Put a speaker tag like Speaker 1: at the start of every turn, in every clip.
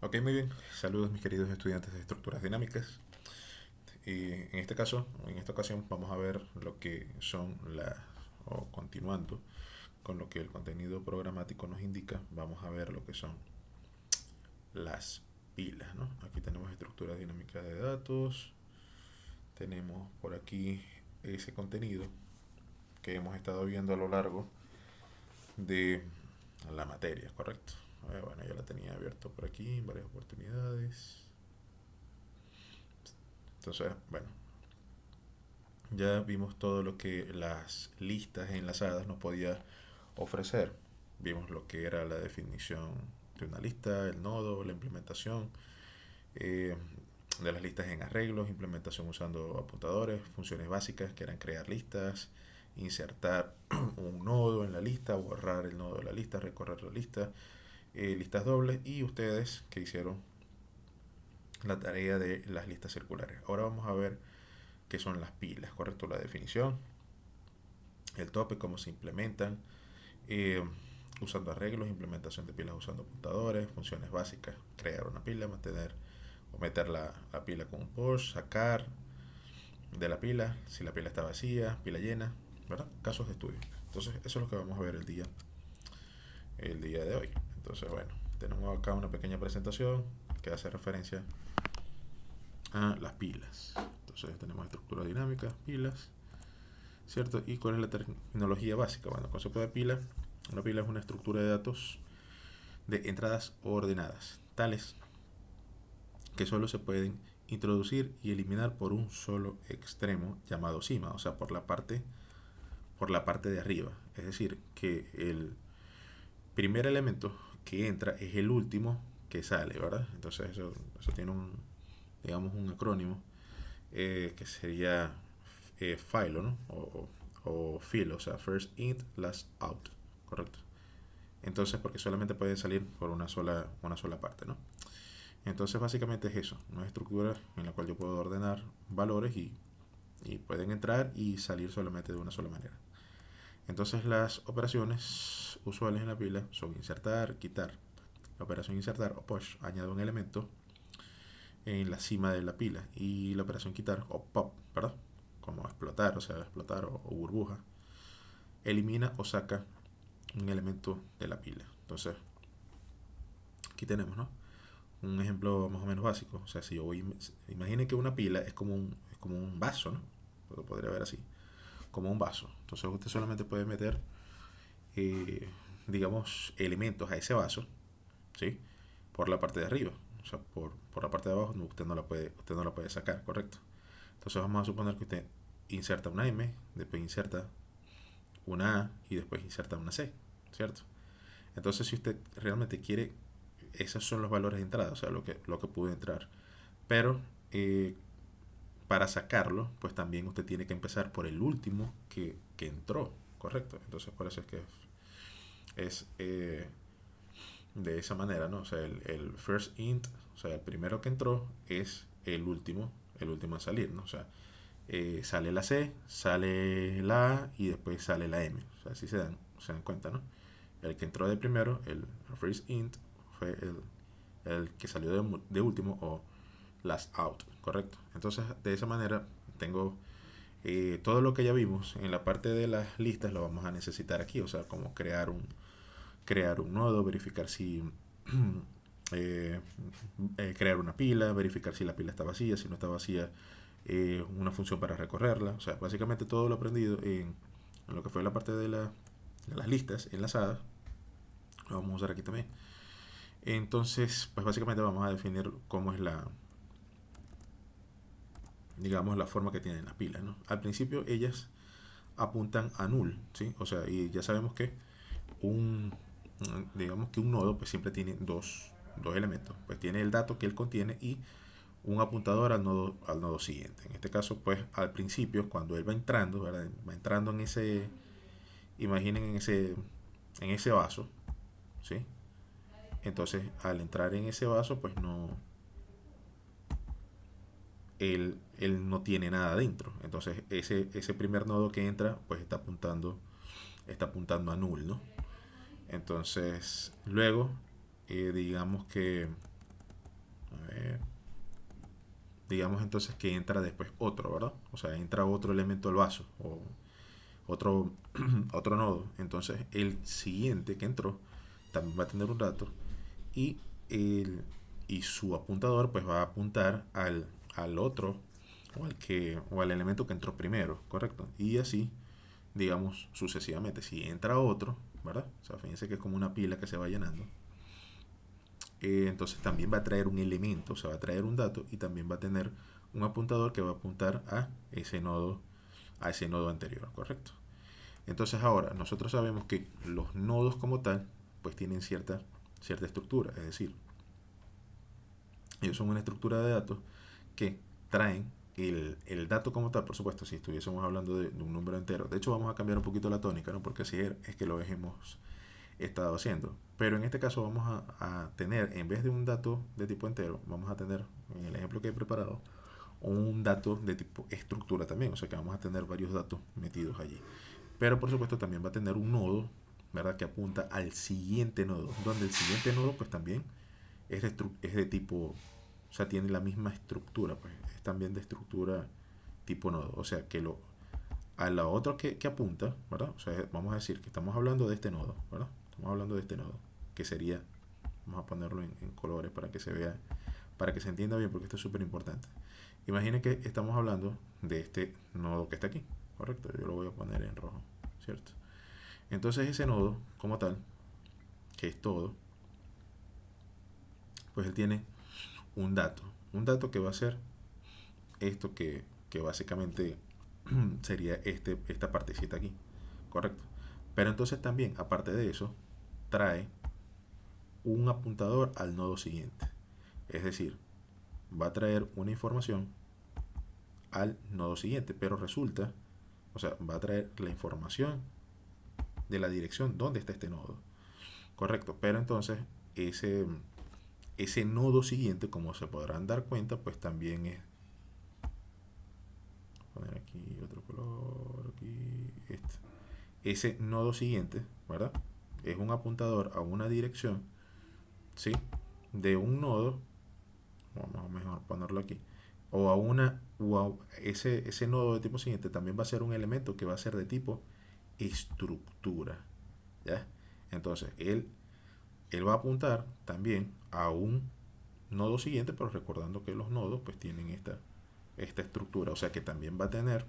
Speaker 1: Ok, muy bien. Saludos mis queridos estudiantes de estructuras dinámicas. Y en este caso, en esta ocasión, vamos a ver lo que son o continuando con lo que el contenido programático nos indica, vamos a ver lo que son las pilas, ¿no? Aquí tenemos estructuras dinámicas de datos, tenemos por aquí ese contenido que hemos estado viendo a lo largo de la materia, ¿correcto? Bueno, ya la tenía abierto por aquí en varias oportunidades. Entonces, bueno, ya vimos todo lo que las listas enlazadas nos podía ofrecer. Vimos lo que era la definición de una lista, el nodo, la implementación eh, de las listas en arreglos, implementación usando apuntadores, funciones básicas que eran crear listas, insertar un nodo en la lista, borrar el nodo de la lista, recorrer la lista, listas dobles y ustedes que hicieron la tarea de las listas circulares. Ahora vamos a ver qué son las pilas, ¿correcto? La definición, el tope, cómo se implementan, eh, usando arreglos, implementación de pilas usando apuntadores, funciones básicas, crear una pila, mantener o meter la pila con un push, sacar de la pila, si la pila está vacía, pila llena, ¿verdad? Casos de estudio. Entonces, eso es lo que vamos a ver el día de hoy. Entonces, bueno, tenemos acá una pequeña presentación que hace referencia a las pilas. Entonces, tenemos estructura dinámica, pilas, ¿cierto? ¿Y cuál es la terminología básica? Bueno, el concepto de pila, una pila es una estructura de datos de entradas ordenadas, tales que solo se pueden introducir y eliminar por un solo extremo llamado cima, o sea, por la parte de arriba. Es decir, que el primer elemento que entra es el último que sale, ¿verdad? Entonces eso tiene digamos, un acrónimo que sería FILO, ¿no? O FILO, o sea, First In, Last Out, ¿correcto? Entonces, porque solamente puede salir por una sola parte, ¿no? Entonces, básicamente es eso, una estructura en la cual yo puedo ordenar valores y pueden entrar y salir solamente de una sola manera. Entonces, las operaciones usuales en la pila son insertar, quitar. La operación insertar o push añade un elemento en la cima de la pila y la operación quitar o pop, ¿verdad? Como explotar, o sea, explotar o burbuja, elimina o saca un elemento de la pila. Entonces, aquí tenemos, ¿no? Un ejemplo más o menos básico. O sea, si yo voy, imaginen que una pila es como un vaso, ¿no? Lo podría ver así, como un vaso. Entonces usted solamente puede meter, eh, digamos, elementos a ese vaso, ¿sí? Por la parte de arriba. O sea, por la parte de abajo usted no la puede sacar, ¿correcto? Entonces vamos a suponer que usted inserta una M, después inserta una A y después inserta una C, ¿cierto? Entonces si usted realmente quiere, esos son los valores de entrada, o sea, lo que pudo entrar. Pero para sacarlo, pues también usted tiene que empezar por el último que entró, ¿correcto? Entonces por eso es que es de esa manera, ¿no? O sea, el first int, o sea, el primero que entró es el último en salir, ¿no? O sea, sale la C, sale la A y después sale la M. O sea, así se dan cuenta, ¿no? El que entró de primero, el first int, fue el que salió de último o last out, ¿correcto? Entonces, de esa manera, tengo todo lo que ya vimos en la parte de las listas lo vamos a necesitar aquí, o sea, como crear un nodo, verificar si eh, crear una pila, verificar si la pila está vacía, si no está vacía, una función para recorrerla. O sea, básicamente todo lo aprendido en lo que fue la parte de las listas enlazadas, lo vamos a usar aquí también. Entonces, pues básicamente vamos a definir cómo es digamos, la forma que tienen las pilas, ¿no? Al principio ellas apuntan a null, ¿sí? O sea, y ya sabemos que un, digamos que un nodo pues siempre tiene dos elementos. Pues tiene el dato que él contiene y un apuntador al nodo siguiente. En este caso, pues al principio, cuando él va entrando, ¿verdad? Va entrando en ese, imaginen en ese vaso, ¿sí? Entonces, al entrar en ese vaso, pues no, él no tiene nada dentro. Entonces, ese primer nodo que entra, pues está apuntando a null, ¿no? Entonces, luego, digamos que digamos entonces que entra después otro, ¿verdad? O sea, entra otro elemento al vaso o otro, otro nodo. Entonces el siguiente que entró también va a tener un dato y, el, y su apuntador pues va a apuntar al otro o al elemento que entró primero, ¿correcto? Y así, digamos, sucesivamente. Si entra otro, ¿verdad? O sea, fíjense que es como una pila que se va llenando. Entonces también va a traer un elemento, o sea, va a traer un dato y también va a tener un apuntador que va a apuntar a ese nodo anterior, ¿correcto? Entonces ahora, nosotros sabemos que los nodos como tal, pues tienen cierta estructura, es decir, ellos son una estructura de datos que traen el dato como tal, por supuesto, si estuviésemos hablando de un número entero. De hecho, vamos a cambiar un poquito la tónica, ¿no? Porque así es que lo hemos estado haciendo. Pero en este caso vamos a tener, en vez de un dato de tipo entero, vamos a tener, en el ejemplo que he preparado, un dato de tipo estructura también. O sea que vamos a tener varios datos metidos allí. Pero por supuesto también va a tener un nodo, ¿verdad? Que apunta al siguiente nodo. Donde el siguiente nodo pues también es de tipo, o sea, tiene la misma estructura, pues es también de estructura tipo nodo. O sea que a la otra que apunta, ¿verdad? O sea, vamos a decir que estamos hablando de este nodo, ¿verdad? Estamos hablando de este nodo, que sería, vamos a ponerlo en colores para que se vea, para que se entienda bien, porque esto es súper importante. Imaginen que estamos hablando de este nodo que está aquí, ¿correcto? Yo lo voy a poner en rojo, ¿cierto? Entonces ese nodo, como tal, que es todo, pues él tiene un dato que va a ser esto que básicamente sería esta partecita aquí, ¿correcto? Pero entonces también, aparte de eso, trae un apuntador al nodo siguiente. Es decir, va a traer una información al nodo siguiente, pero resulta, o sea, va a traer la información de la dirección donde está este nodo, correcto. Pero entonces, ese, ese nodo siguiente, como se podrán dar cuenta, pues también es, poner aquí otro color, aquí, este. Ese nodo siguiente, ¿verdad? Es un apuntador a una dirección, ¿sí? De un nodo, vamos a mejor ponerlo aquí, o a una, ese nodo de tipo siguiente también va a ser un elemento que va a ser de tipo estructura, ¿ya? Entonces, él va a apuntar también a un nodo siguiente, pero recordando que los nodos pues tienen esta estructura, o sea que también va a tener,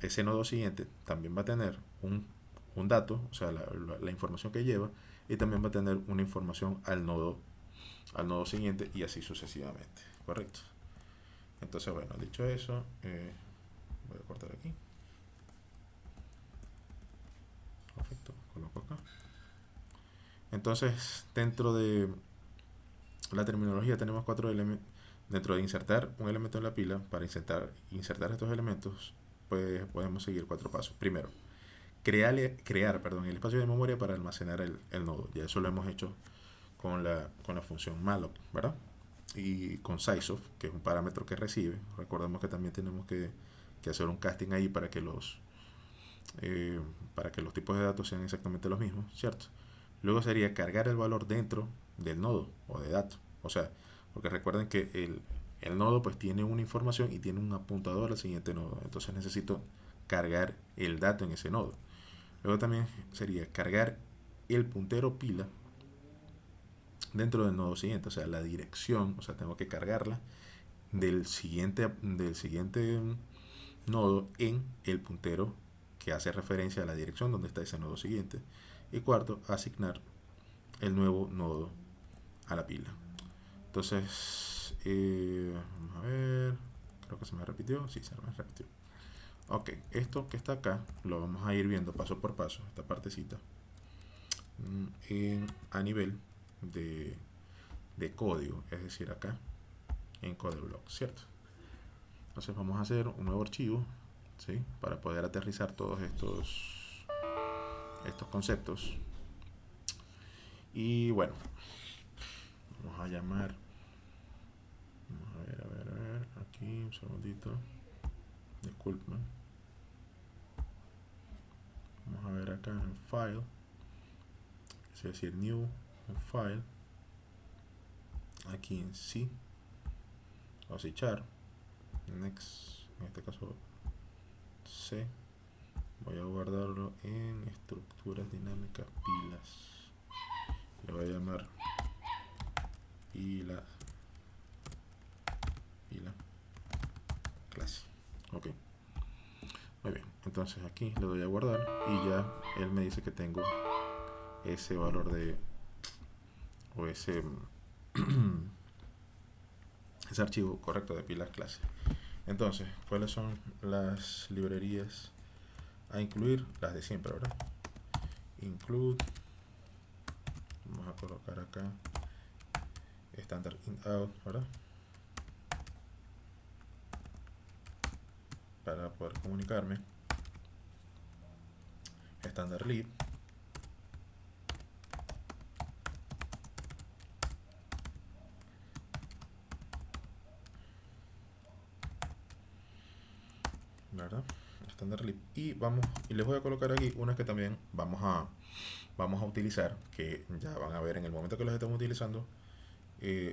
Speaker 1: ese nodo siguiente también va a tener un dato, o sea, la información que lleva, y también va a tener una información al nodo siguiente y así sucesivamente, ¿correcto? Entonces, bueno, dicho eso, voy a cortar aquí. Perfecto, coloco acá. Entonces, dentro de la terminología tenemos cuatro elementos. Dentro de insertar un elemento en la pila, para insertar estos elementos, pues podemos seguir cuatro pasos. Primero, crear el espacio de memoria para almacenar el nodo. Ya eso lo hemos hecho con la función malloc, ¿verdad? Y con sizeof, que es un parámetro que recibe. Recordemos que también tenemos que hacer un casting ahí para que los tipos de datos sean exactamente los mismos, ¿cierto? Luego sería cargar el valor dentro del nodo o de dato. O sea, porque recuerden que el nodo pues tiene una información y tiene un apuntador al siguiente nodo. Entonces necesito cargar el dato en ese nodo. Luego también sería cargar el puntero pila dentro del nodo siguiente, o sea, la dirección, o sea, tengo que cargarla del siguiente nodo en el puntero que hace referencia a la dirección donde está ese nodo siguiente. Y cuarto, asignar el nuevo nodo a la pila. Entonces, vamos a ver, creo que se me repitió, sí, se me repitió. Ok, esto que está acá lo vamos a ir viendo paso por paso, esta partecita, a nivel de código, es decir, acá en CodeBlock, ¿cierto? Entonces vamos a hacer un nuevo archivo, ¿sí? Para poder aterrizar todos estos conceptos. Y bueno, vamos a llamar, a ver, aquí un segundito, disculpen. Vamos a ver acá en File, es decir, New, en File, aquí en C, o si char, next, en este caso C, voy a guardarlo en estructuras dinámicas pilas, le voy a llamar pila clase. Ok, muy bien, entonces aquí le doy a guardar y ya él me dice que tengo ese valor de, o ese ese archivo correcto de pilas clase. Entonces, ¿cuáles son las librerías a incluir? Las de siempre, ¿verdad? Include, vamos a colocar acá standard in out, ¿verdad? Para poder comunicarme. Standard lib, ¿verdad? Standard lib. Y les voy a colocar aquí unas que también vamos a utilizar, que ya van a ver en el momento que las estemos utilizando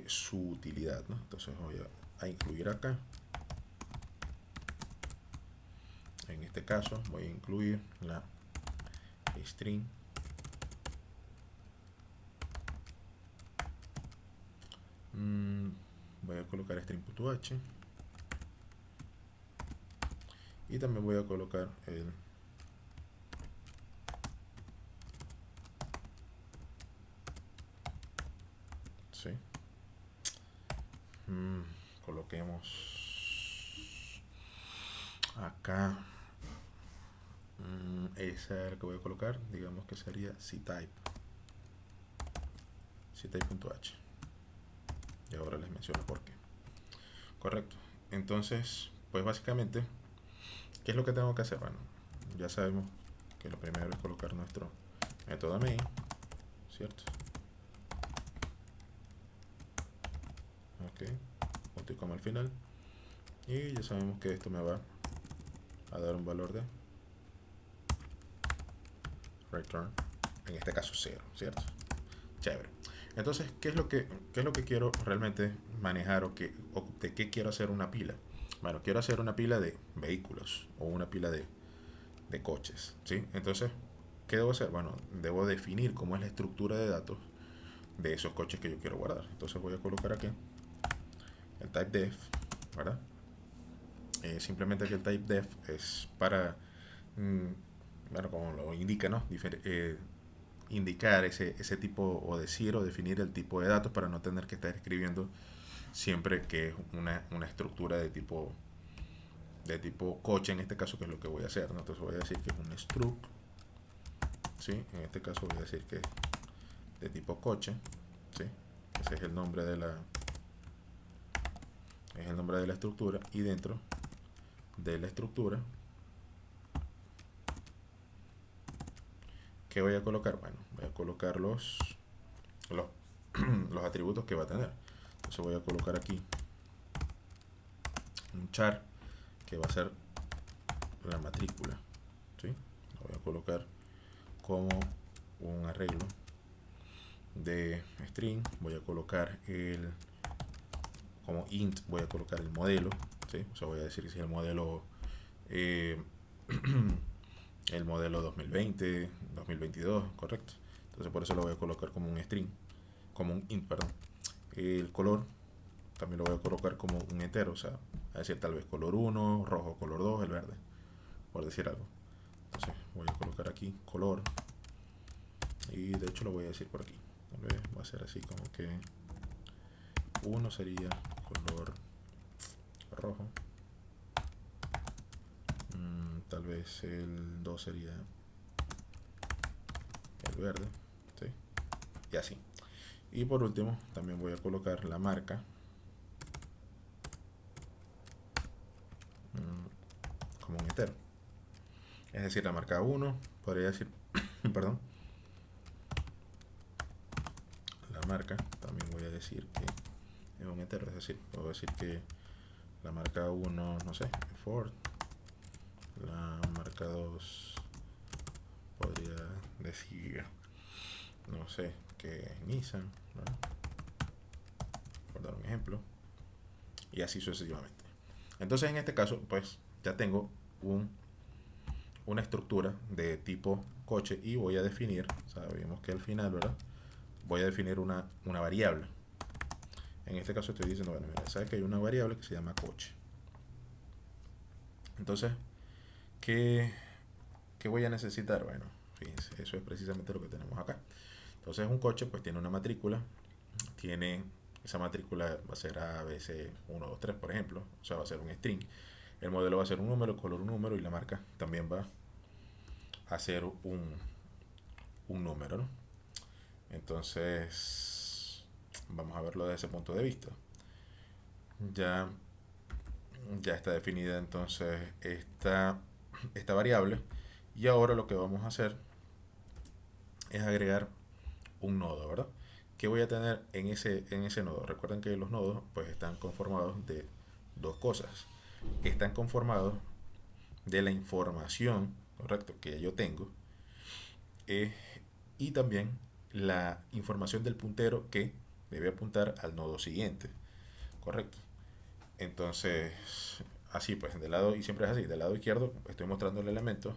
Speaker 1: su utilidad, ¿no? Entonces voy a incluir acá. En este caso voy a incluir la string voy a colocar string.h y también voy a colocar el sí. Coloquemos acá esa es la que voy a colocar, digamos que sería ctype ctype.h y ahora les menciono por qué. Correcto, entonces pues básicamente ¿qué es lo que tengo que hacer? Bueno, ya sabemos que lo primero es colocar nuestro método main, ¿cierto? Ok, punto y coma al final y ya sabemos que esto me va a dar un valor de return, en este caso 0, ¿cierto? Chévere. Entonces, ¿qué es lo que quiero realmente manejar o de qué quiero hacer una pila? Bueno, quiero hacer una pila de vehículos o una pila de coches, ¿sí? Entonces, ¿qué debo hacer? Bueno, debo definir cómo es la estructura de datos de esos coches que yo quiero guardar. Entonces voy a colocar aquí el type def, ¿verdad? Simplemente que el type def es para, bueno, como lo indica, ¿no? Indicar ese tipo o decir o definir el tipo de datos para no tener que estar escribiendo siempre que es una estructura de tipo coche, en este caso, que es lo que voy a hacer, ¿no? Entonces voy a decir que es un struct, ¿sí? En este caso voy a decir que es de tipo coche, ¿sí? Ese es el nombre de la estructura y dentro de la estructura ¿qué voy a colocar? Bueno, voy a colocar los los atributos que va a tener. Entonces voy a colocar aquí un char que va a ser la matrícula, ¿sí? Lo voy a colocar como un arreglo de string. Voy a colocar como int voy a colocar el modelo, ¿sí? O sea, voy a decir si el modelo el modelo 2020, 2022, correcto. Entonces por eso lo voy a colocar como un string, como un int, perdón. El color también lo voy a colocar como un entero, o sea, a decir tal vez color 1, rojo, color 2, el verde, por decir algo. Entonces voy a colocar aquí color y de hecho lo voy a decir por aquí. Tal vez va a ser así como que 1 sería color rojo, tal vez el 2 sería el verde, ¿sí? Y así. Y por último también voy a colocar la marca como un entero, es decir, la marca 1 podría decir perdón, la marca también voy a decir que es un entero, es decir, puedo decir que la marca 1, no sé, Ford, la marca 2 podría decir, no sé, que Nissan, ¿verdad? Por dar un ejemplo. y así sucesivamente. Entonces en este caso pues ya tengo una estructura de tipo coche y voy a definir, sabemos que al final, ¿verdad? Voy a definir una variable. En este caso estoy diciendo, bueno, mira, sabes que hay una variable que se llama coche. Entonces, ¿qué voy a necesitar? Bueno, fíjense, eso es precisamente lo que tenemos acá. Entonces un coche pues tiene una matrícula, tiene esa matrícula va a ser A, B, C, 1, 2, 3 por ejemplo, o sea va a ser un string. El modelo va a ser un número, el color un número y la marca también va a ser un número, ¿no? Entonces, vamos a verlo desde ese punto de vista. Ya, ya está definida entonces esta variable y ahora lo que vamos a hacer es agregar un nodo, ¿verdad? ¿Qué voy a tener en ese nodo? Recuerden que los nodos pues están conformados de dos cosas. Están conformados de la información, correcto, que yo tengo, eh, y también la información del puntero que debe apuntar al nodo siguiente, correcto. Entonces, así pues, del lado, y siempre es así, del lado izquierdo estoy mostrando el elemento,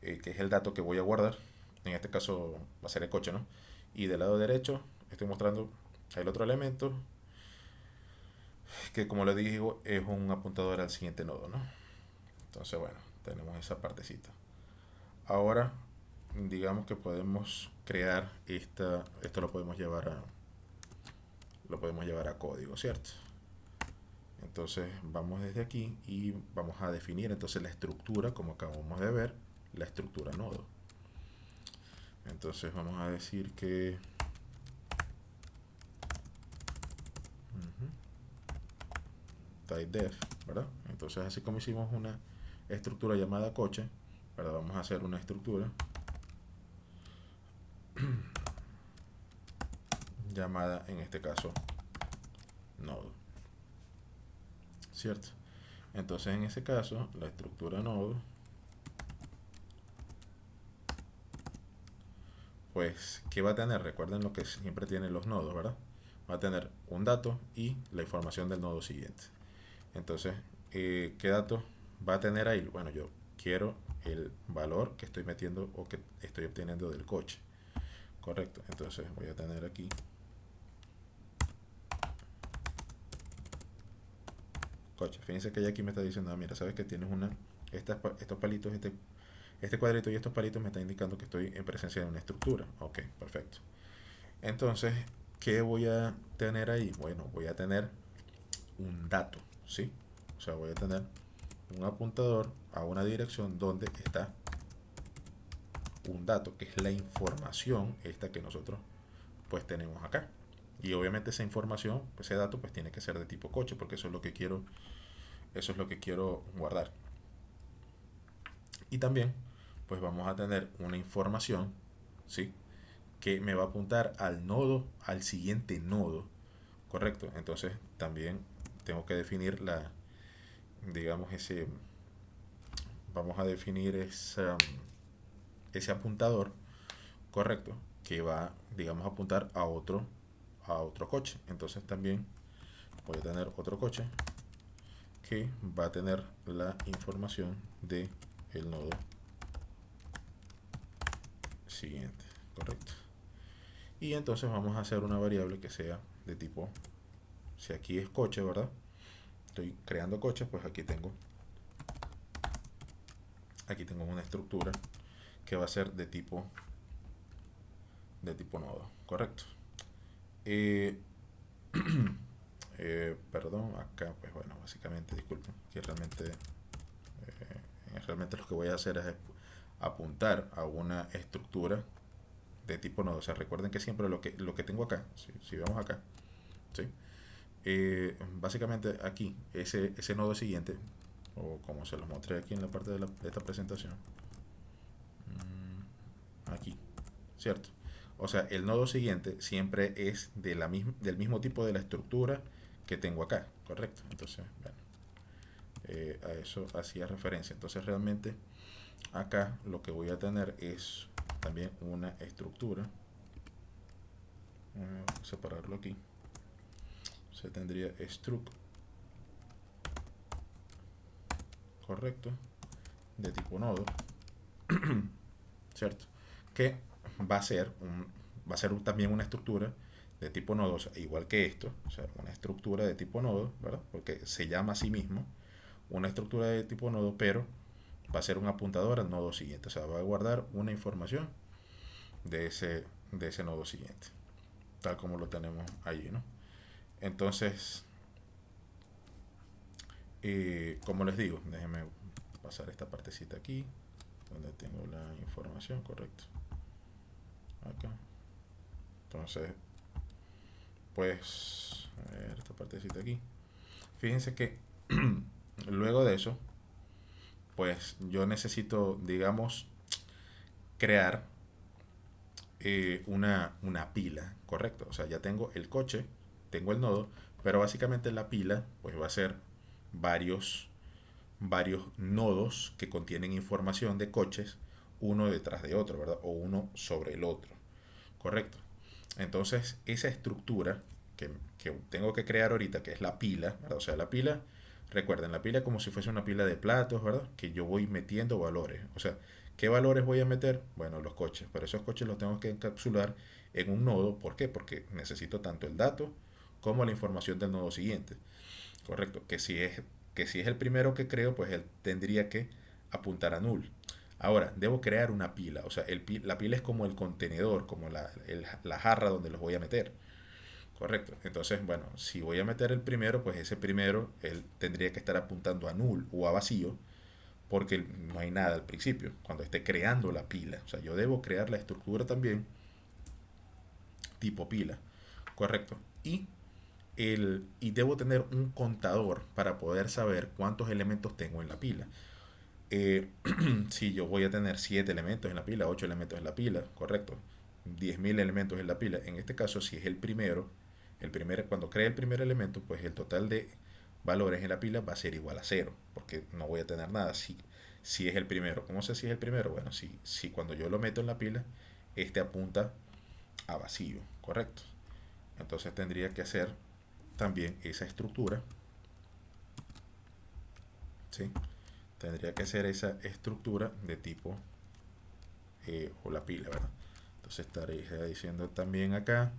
Speaker 1: que es el dato que voy a guardar, en este caso va a ser el coche, ¿no? Y del lado derecho estoy mostrando el otro elemento, que como le digo, es un apuntador al siguiente nodo, ¿no? Entonces, bueno, tenemos esa partecita. Ahora, digamos que podemos crear esto lo podemos llevar a código, ¿cierto? Entonces vamos desde aquí y vamos a definir entonces la estructura, como acabamos de ver, la estructura nodo. Entonces vamos a decir que type def, ¿verdad? Entonces así como hicimos una estructura llamada coche, ¿verdad? Vamos a hacer una estructura llamada en este caso nodo, ¿cierto? Entonces en ese caso la estructura nodo pues ¿qué va a tener? Recuerden lo que siempre tienen los nodos, ¿verdad? Va a tener un dato y la información del nodo siguiente. Entonces, ¿qué datos va a tener ahí? Bueno, yo quiero el valor que estoy metiendo o que estoy obteniendo del coche. Correcto. Entonces voy a tener aquí coche. Fíjense que ya aquí me está diciendo, mira, sabes que tienes estos palitos, este cuadrito y estos palitos me está indicando que estoy en presencia de una estructura. Ok, perfecto. Entonces, ¿qué voy a tener ahí? Bueno, voy a tener un dato, ¿sí? O sea, voy a tener un apuntador a una dirección donde está un dato, que es la información esta que nosotros pues tenemos acá. Y obviamente esa información, ese dato pues tiene que ser de tipo coche, porque eso es lo que quiero guardar. Y también pues vamos a tener una información, ¿sí? Que me va a apuntar al nodo, al siguiente nodo, correcto. Entonces también tengo que definir digamos vamos a definir ese apuntador, correcto, que va, digamos, a apuntar a otro coche. Entonces también voy a tener otro coche que va a tener la información de el nodo siguiente, correcto. Y entonces vamos a hacer una variable que sea de tipo, si aquí es coche, ¿verdad? Estoy creando coches, pues aquí tengo una estructura que va a ser de tipo nodo, correcto. Eh, perdón, acá pues bueno, básicamente disculpen que realmente lo que voy a hacer es apuntar a una estructura de tipo nodo. O sea, recuerden que siempre lo que tengo acá, si vemos acá, ¿sí? Básicamente aquí, ese nodo siguiente, o como se los mostré aquí en la parte de esta presentación, aquí, ¿cierto? O sea, el nodo siguiente siempre es del mismo tipo de la estructura que tengo acá, ¿correcto? Entonces, bueno, a eso hacía referencia. Entonces, realmente acá lo que voy a tener es también una estructura. Separarlo aquí. Se tendría struct correcto, de tipo nodo, ¿cierto? Que va a ser, también una estructura de tipo nodo, o sea, igual que esto, o sea, una estructura de tipo nodo, ¿verdad? Porque se llama a sí mismo una estructura de tipo nodo, pero va a ser un apuntador al nodo siguiente, o sea, va a guardar una información de ese nodo siguiente, tal como lo tenemos allí, ¿no? Entonces, como les digo, déjenme pasar esta partecita aquí, donde tengo la información, correcto. Acá. Entonces, pues, a ver, esta partecita aquí. Fíjense que luego de eso, pues yo necesito, digamos, crear una pila, correcto. O sea, ya tengo el coche, tengo el nodo, pero básicamente la pila, pues va a ser varios varios nodos que contienen información de coches uno detrás de otro, ¿verdad? O uno sobre el otro, ¿correcto? Entonces, esa estructura que tengo que crear ahorita, que es la pila, ¿verdad? O sea, la pila, recuerden, la pila es como si fuese una pila de platos, ¿verdad? Que yo voy metiendo valores. O sea, ¿qué valores voy a meter? Bueno, los coches, pero esos coches los tengo que encapsular en un nodo. ¿Por qué? Porque necesito tanto el dato como la información del nodo siguiente. Correcto, que si es el primero que creo, pues él tendría que apuntar a null. Ahora, debo crear una pila, o sea, la pila es como el contenedor, como la jarra donde los voy a meter. Correcto, entonces, bueno, si voy a meter el primero, pues ese primero, él tendría que estar apuntando a null o a vacío, porque no hay nada al principio, cuando esté creando la pila. O sea, yo debo crear la estructura también tipo pila, correcto. Y debo tener un contador para poder saber cuántos elementos tengo en la pila. Si yo voy a tener 7 elementos en la pila, 8 elementos en la pila, correcto, 10.000 elementos en la pila. En este caso, si es cuando cree el primer elemento, pues el total de valores en la pila va a ser igual a cero, porque no voy a tener nada si es el primero. ¿Cómo sé si es el primero? Bueno, si cuando yo lo meto en la pila, este apunta a vacío, correcto. Entonces tendría que hacer también esa estructura, ¿sí? Tendría que ser esa estructura de tipo o la pila, ¿verdad? Entonces estaría diciendo también acá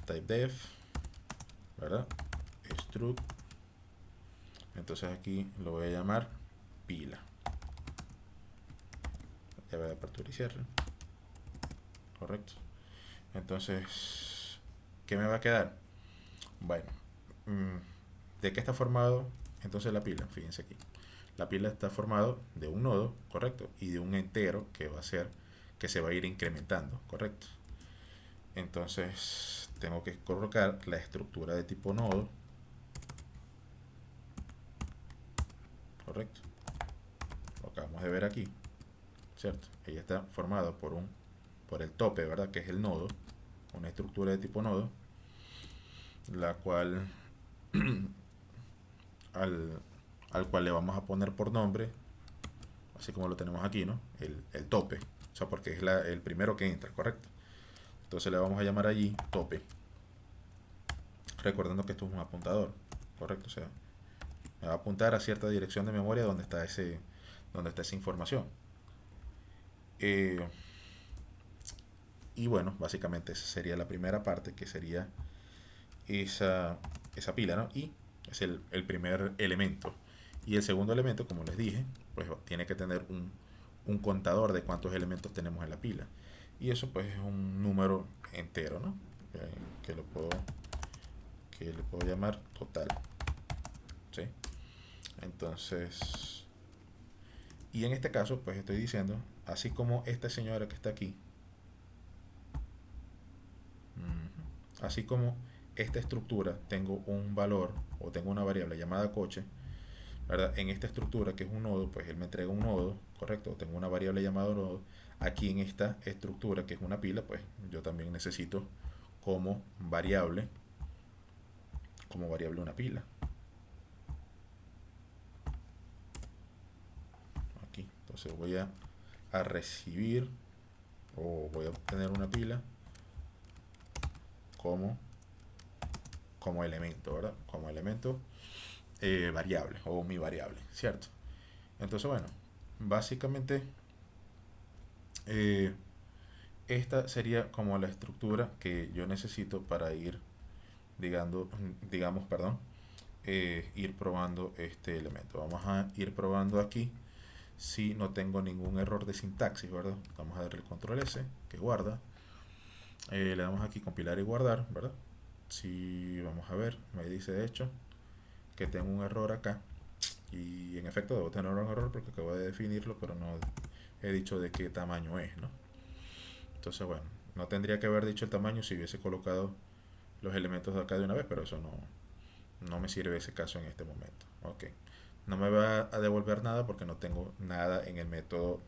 Speaker 1: typedef, ¿verdad? Struct. Entonces aquí lo voy a llamar pila. Llave de apertura y cierre. Correcto. Entonces, ¿qué me va a quedar? Bueno, ¿de qué está formado entonces la pila? Fíjense aquí. La pila está formado de un nodo, correcto, y de un entero que va a ser que se va a ir incrementando, correcto. Entonces tengo que colocar la estructura de tipo nodo, correcto. Lo acabamos de ver aquí, cierto. Ella está formada por el tope, ¿verdad? Que es el nodo, una estructura de tipo nodo, la cual al, al cual le vamos a poner por nombre, así como lo tenemos aquí, ¿no? El tope, o sea, porque es el primero que entra, correcto. Entonces le vamos a llamar allí tope, recordando que esto es un apuntador, correcto. O sea, me va a apuntar a cierta dirección de memoria donde está esa información. Y bueno, básicamente esa sería la primera parte, que sería esa pila, ¿no? Y es el primer elemento. Y el segundo elemento, como les dije, pues tiene que tener un contador de cuántos elementos tenemos en la pila. Y eso pues es un número entero, ¿no? Que le puedo llamar total. ¿Sí? Entonces, y en este caso, pues estoy diciendo, así como esta señora que está aquí, así como esta estructura tengo un valor o tengo una variable llamada coche, ¿verdad? En esta estructura que es un nodo, pues él me entrega un nodo, correcto, tengo una variable llamada nodo. Aquí en esta estructura que es una pila, pues yo también necesito como variable, una pila. Aquí, entonces voy a recibir o voy a obtener una pila como elemento, ¿verdad? Como elemento variable o mi variable, ¿cierto? Entonces, bueno, básicamente eh, esta sería como la estructura que yo necesito para ir, digamos, perdón, ir probando este elemento. Vamos a ir probando aquí si no tengo ningún error de sintaxis, ¿verdad? Vamos a darle control S, que guarda. Le damos aquí compilar y guardar, ¿verdad? Si vamos a ver, me dice de hecho que tengo un error acá. Y en efecto debo tener un error porque acabo de definirlo, pero no he dicho de qué tamaño es, ¿no? Entonces, bueno, no tendría que haber dicho el tamaño si hubiese colocado los elementos de acá de una vez, pero eso no me sirve ese caso en este momento. Ok. No me va a devolver nada porque no tengo nada en el método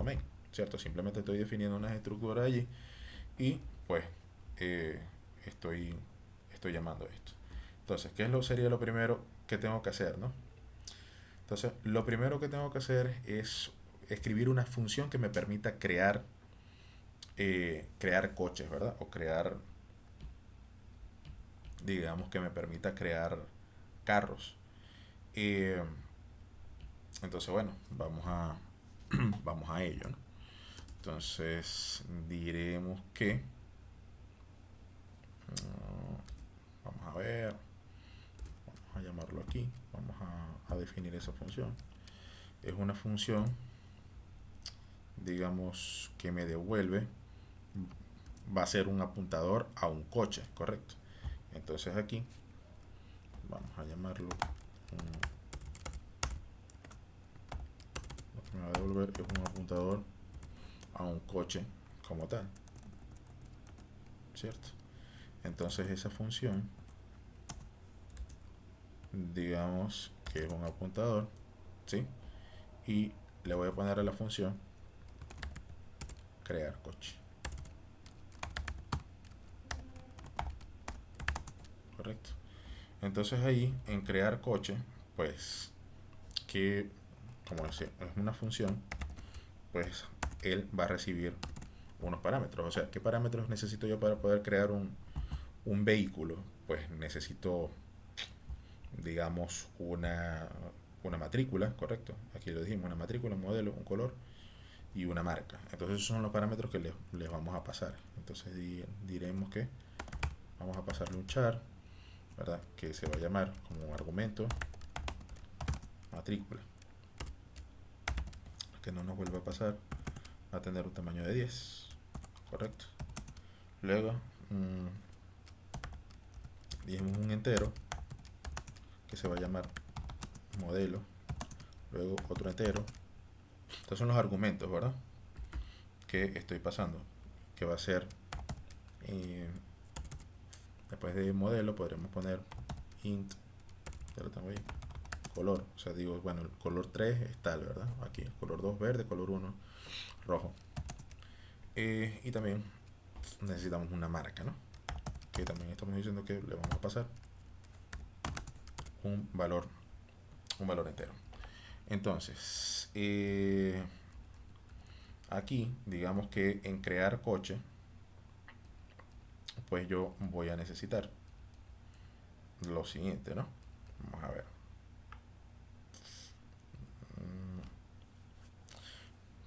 Speaker 1: main, ¿cierto? Simplemente estoy definiendo unas estructuras allí y pues eh, estoy, estoy llamando esto. Entonces, sería lo primero que tengo que hacer, ¿no? Entonces, lo primero que tengo que hacer es escribir una función que me permita crear coches, ¿verdad? O crear, digamos, que me permita crear carros. Eh, entonces, bueno, vamos a ello, ¿no? Entonces, diremos que, vamos a ver, vamos a llamarlo aquí, vamos a definir esa función. Es una función, digamos, que me devuelve, va a ser un apuntador a un coche, correcto. Entonces aquí vamos a llamarlo, lo que me va a devolver es un apuntador a un coche como tal, ¿cierto? Entonces esa función, digamos que es un apuntador, ¿sí? Y le voy a poner a la función crear coche, correcto. Entonces ahí en crear coche, pues que como decía, es una función, pues él va a recibir unos parámetros. O sea, ¿qué parámetros necesito yo para poder crear un vehículo? Pues necesito, digamos, una matrícula, correcto. Aquí lo dijimos, una matrícula, un modelo, un color y una marca. Entonces esos son los parámetros que les vamos a pasar. Entonces diremos que vamos a pasarle un char, ¿verdad? Que se va a llamar como argumento matrícula. Que no nos vuelva a pasar, va a tener un tamaño de 10, correcto. Luego dijimos un entero que se va a llamar modelo, luego otro entero. Estos son los argumentos, ¿verdad? Que estoy pasando, que va a ser, después de modelo podremos poner int, ya lo tengo ahí, color, o sea, digo, bueno, el color 3 es tal, ¿verdad? Aquí, el color 2 verde, color 1 rojo. Y también necesitamos una marca, ¿no? Que también estamos diciendo que le vamos a pasar un valor entero. Entonces, aquí, digamos que en crear coche, pues yo voy a necesitar lo siguiente, ¿no? Vamos a ver.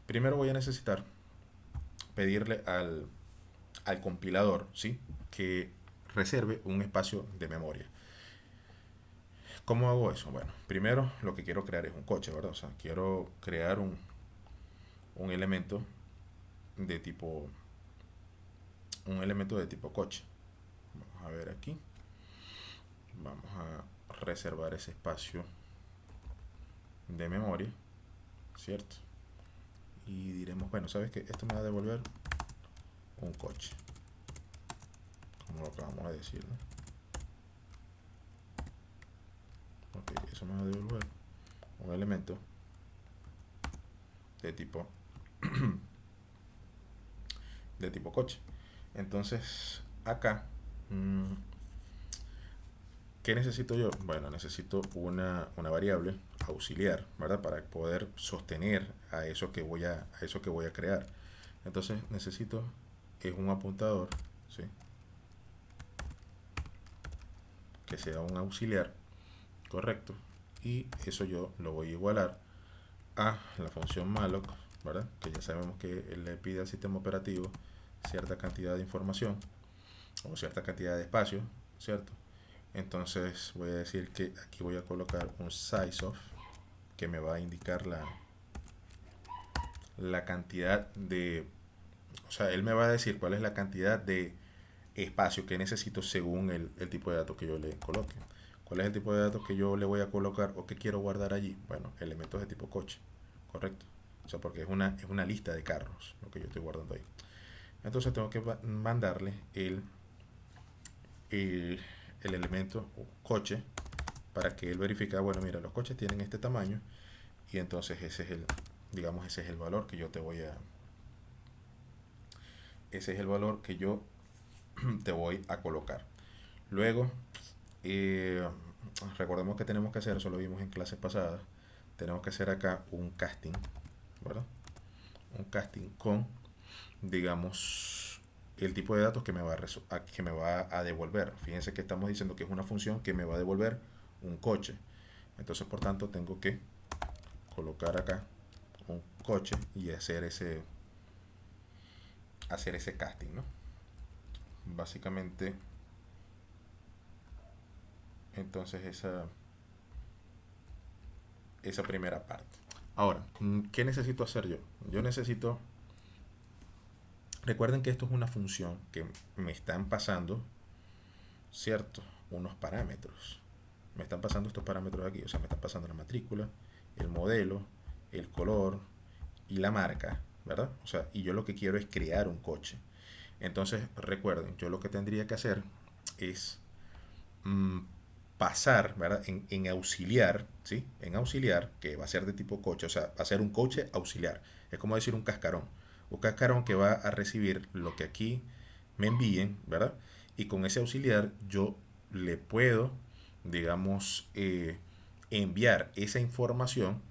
Speaker 1: Primero voy a necesitar pedirle al compilador, ¿sí? Que reserve un espacio de memoria. ¿Cómo hago eso? Bueno, primero lo que quiero crear es un coche, ¿verdad? O sea, quiero crear un elemento de tipo coche. Vamos a ver aquí. Vamos a reservar ese espacio de memoria, ¿cierto? Y diremos, bueno, ¿sabes qué? Esto me va a devolver un coche, como lo acabamos de decir, ¿no? Ok, eso me va a devolver un elemento de tipo coche. Entonces, acá, ¿qué necesito yo? Bueno, necesito una variable auxiliar, ¿verdad? Para poder sostener a eso que voy a crear. Entonces necesito es un apuntador, ¿sí? Que sea un auxiliar correcto, y eso yo lo voy a igualar a la función malloc, ¿verdad? Que ya sabemos que le pide al sistema operativo cierta cantidad de información o cierta cantidad de espacio, ¿cierto? Entonces voy a decir que aquí voy a colocar un size of que me va a indicar la cantidad de, o sea, él me va a decir cuál es la cantidad de espacio que necesito según el tipo de datos que yo le coloque. ¿Cuál es el tipo de datos que yo le voy a colocar o que quiero guardar allí? Bueno, elementos de tipo coche, correcto. O sea, porque es una lista de carros lo que yo estoy guardando ahí. Entonces tengo que mandarle el elemento coche para que él verifique, bueno, mira, los coches tienen este tamaño y entonces ese es el, digamos, ese es el valor que yo te voy a, ese es el valor que yo te voy a colocar. Luego, eh, recordemos que tenemos que hacer, eso lo vimos en clases pasadas, tenemos que hacer acá un casting, ¿verdad? Un casting con, digamos, el tipo de datos que que me va a devolver. Fíjense que estamos diciendo que es una función que me va a devolver un coche. Entonces, por tanto, tengo que colocar acá un coche y hacer ese casting, ¿no? Básicamente, entonces esa primera parte. Ahora, ¿qué necesito hacer yo? Yo necesito, recuerden que esto es una función que me están pasando, ¿cierto? Unos parámetros. Me están pasando estos parámetros aquí, o sea, me están pasando la matrícula, el modelo, el color y la marca, ¿verdad? O sea, y yo lo que quiero es crear un coche. Entonces, recuerden, yo lo que tendría que hacer es mmm, pasar, ¿verdad? En auxiliar, ¿sí? En auxiliar, que va a ser de tipo coche, o sea, va a ser un coche auxiliar. Es como decir un cascarón. Un cascarón que va a recibir lo que aquí me envíen, ¿verdad? Y con ese auxiliar yo le puedo, digamos, enviar esa información,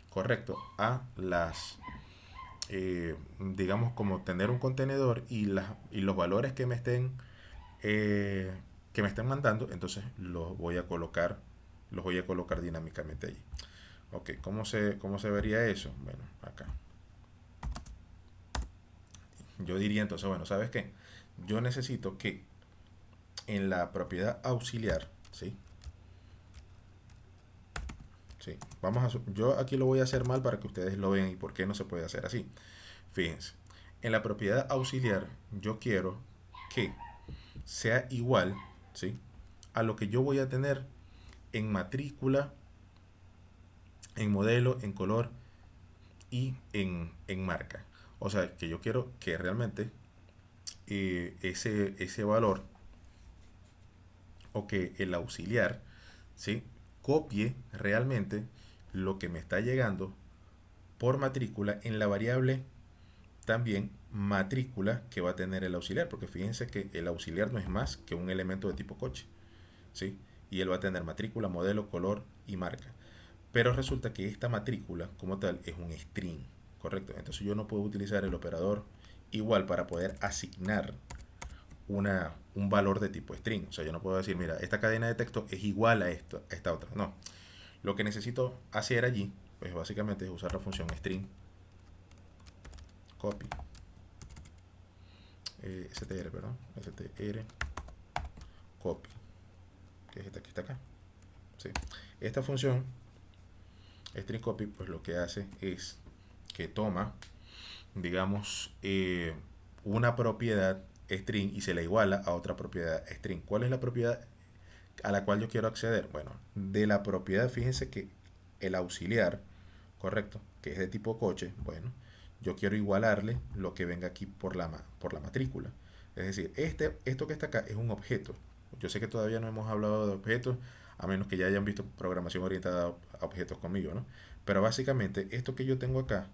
Speaker 1: correcto, a digamos, como tener un contenedor y los valores eh, que me estén mandando, entonces los voy a colocar dinámicamente allí. Ok, cómo se vería eso? Bueno, acá. Yo diría entonces, bueno, ¿sabes qué? Yo necesito que en la propiedad auxiliar, ¿sí? Sí, yo aquí lo voy a hacer mal para que ustedes lo vean y por qué no se puede hacer así. Fíjense, en la propiedad auxiliar yo quiero que sea igual, ¿sí? A lo que yo voy a tener en matrícula, en modelo, en color y en marca. O sea, que yo quiero que realmente ese valor o que el auxiliar, ¿sí? Copie realmente lo que me está llegando por matrícula en la variable también matrícula que va a tener el auxiliar, porque fíjense que el auxiliar no es más que un elemento de tipo coche, ¿sí? Y él va a tener matrícula, modelo, color y marca. Pero resulta que esta matrícula como tal es un string, ¿correcto? Entonces yo no puedo utilizar el operador igual para poder asignar un valor de tipo string. O sea, yo no puedo decir, mira, esta cadena de texto es igual a esta otra. No. Lo que necesito hacer allí, pues básicamente es usar la función string copy str, perdón, str copy, que es esta que está acá. ¿Sí? Esta función string copy, pues lo que hace es que toma, digamos, una propiedad string y se la iguala a otra propiedad string. ¿Cuál es la propiedad a la cual yo quiero acceder? Bueno, de la propiedad, fíjense que el auxiliar, correcto, que es de tipo coche, bueno, yo quiero igualarle lo que venga aquí por la matrícula. Es decir, esto que está acá es un objeto. Yo sé que todavía no hemos hablado de objetos, a menos que ya hayan visto programación orientada a objetos conmigo, ¿no? Pero básicamente esto que yo tengo acá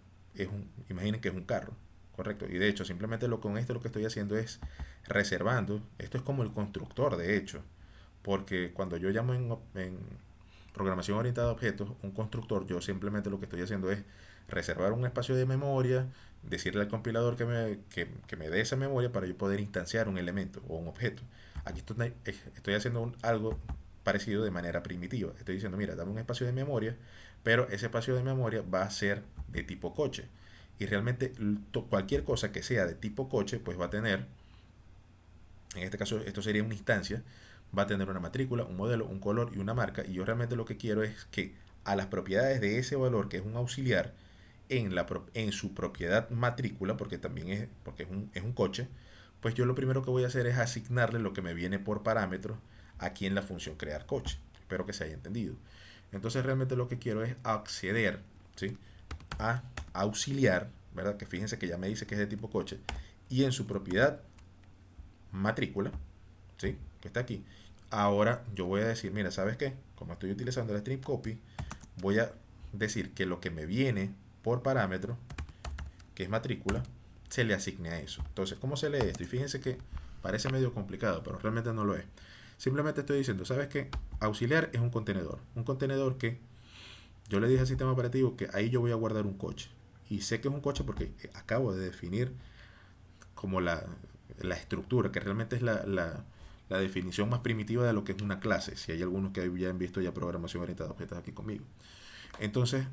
Speaker 1: imaginen que es un carro, correcto. Y de hecho, simplemente con esto lo que estoy haciendo es reservando. Esto es como el constructor, de hecho, porque cuando yo llamo en programación orientada a objetos, un constructor, yo simplemente lo que estoy haciendo es reservar un espacio de memoria, decirle al compilador que me dé esa memoria para yo poder instanciar un elemento o un objeto. Aquí estoy haciendo algo parecido de manera primitiva. Estoy diciendo, mira, dame un espacio de memoria, pero ese espacio de memoria va a ser de tipo coche. Y realmente cualquier cosa que sea de tipo coche, pues va a tener, en este caso esto sería una instancia, va a tener una matrícula, un modelo, un color y una marca. Y yo realmente lo que quiero es que a las propiedades de ese valor, que es un auxiliar, en su propiedad matrícula, porque también es un coche, pues yo lo primero que voy a hacer es asignarle lo que me viene por parámetros aquí en la función crear coche. Espero que se haya entendido. Entonces realmente lo que quiero es acceder, ¿sí?, a auxiliar, ¿verdad? Que fíjense que ya me dice que es de tipo coche, y en su propiedad matrícula, ¿sí?, que está aquí. Ahora yo voy a decir, mira, ¿sabes qué? Como estoy utilizando la strip copy, voy a decir que lo que me viene por parámetro, que es matrícula, se le asigne a eso. Entonces, ¿cómo se lee esto? Y fíjense que parece medio complicado, pero realmente no lo es. Simplemente estoy diciendo, ¿sabes qué? Auxiliar es un contenedor. Un contenedor que yo le dije al sistema operativo que ahí yo voy a guardar un coche. Y sé que es un coche porque acabo de definir como la estructura, que realmente es la definición más primitiva de lo que es una clase. Si hay algunos que ya han visto ya programación orientada a objetos aquí conmigo. Entonces,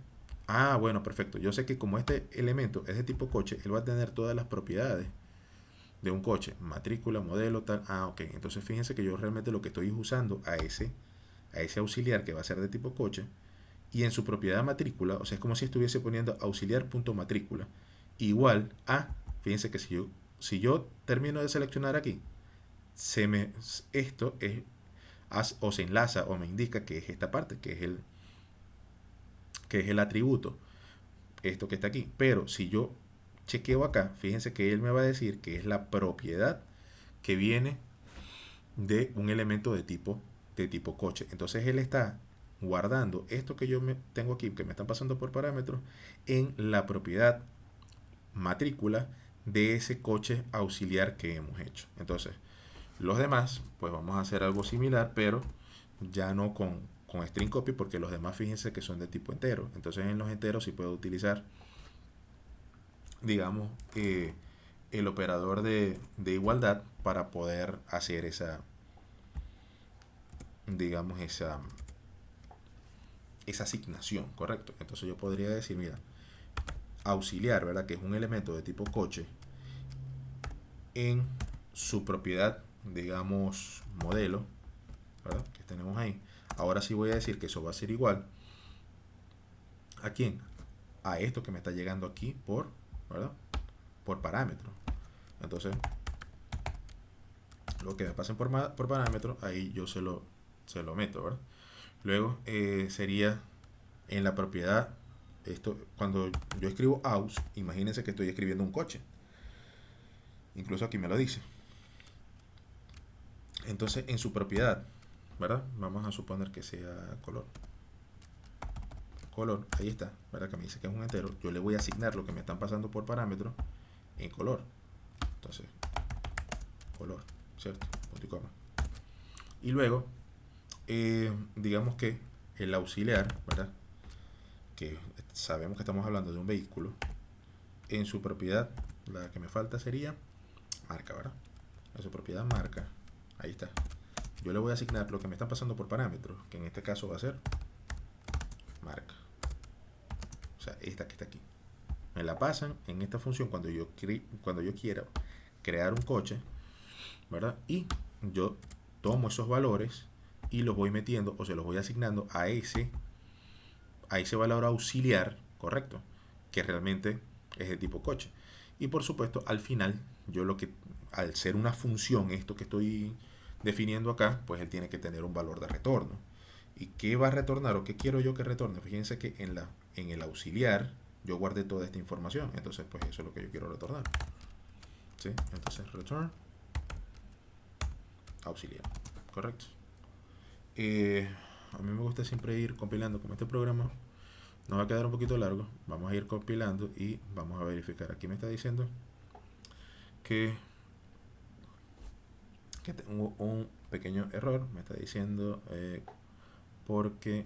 Speaker 1: bueno, perfecto. Yo sé que como este elemento es de tipo coche, él va a tener todas las propiedades de un coche, matrícula, modelo, tal. Ok. Entonces fíjense que yo realmente lo que estoy usando a ese auxiliar que va a ser de tipo coche, y en su propiedad matrícula, o sea, es como si estuviese poniendo auxiliar.matrícula igual a, fíjense que si yo termino de seleccionar aquí, esto es, o se enlaza o me indica que es esta parte, que es el atributo, esto que está aquí. Pero si yo chequeo acá, fíjense que él me va a decir que es la propiedad que viene de un elemento de tipo coche. Entonces él está guardando esto que yo tengo aquí, que me están pasando por parámetros, en la propiedad matrícula de ese coche auxiliar que hemos hecho. Entonces, los demás, pues vamos a hacer algo similar, pero ya no con string copy, porque los demás fíjense que son de tipo entero. Entonces en los enteros sí puedo utilizar, digamos, el operador de igualdad para poder hacer digamos, esa asignación, ¿correcto? Entonces yo podría decir, mira, auxiliar, ¿verdad? Que es un elemento de tipo coche en su propiedad, digamos, modelo, ¿verdad?, que tenemos ahí. Ahora sí voy a decir que eso va a ser igual ¿a quién? A esto que me está llegando aquí ¿verdad?, por parámetro. Entonces, lo que me pasen por parámetro, ahí yo se lo meto, ¿verdad? Luego sería en la propiedad, esto, cuando yo escribo aus, imagínense que estoy escribiendo un coche. Incluso aquí me lo dice. Entonces, en su propiedad, ¿verdad? Vamos a suponer que sea color. Color, ahí está, ¿verdad? Que me dice que es un entero. Yo le voy a asignar lo que me están pasando por parámetro en color. Entonces, color, ¿cierto? Punto y coma. Y luego, digamos que el auxiliar, ¿verdad?, que sabemos que estamos hablando de un vehículo, en su propiedad, la que me falta sería marca, ¿verdad? En su propiedad marca, ahí está. Yo le voy a asignar lo que me están pasando por parámetros, que en este caso va a ser marca. O sea, esta que está aquí. Me la pasan en esta función cuando yo quiera crear un coche, ¿verdad? Y yo tomo esos valores y los voy metiendo o se los voy asignando a ese valor auxiliar, correcto, que realmente es de tipo coche. Y por supuesto, al final, al ser una función, esto que estoy definiendo acá, pues él tiene que tener un valor de retorno. ¿Y qué va a retornar o qué quiero yo que retorne? Fíjense que en el auxiliar yo guardé toda esta información, entonces pues eso es lo que yo quiero retornar. ¿Sí? Entonces return auxiliar, correcto. A mí me gusta siempre ir compilando. Como este programa nos va a quedar un poquito largo, vamos a ir compilando y vamos a verificar. Aquí me está diciendo que tengo un pequeño error. Me está diciendo porque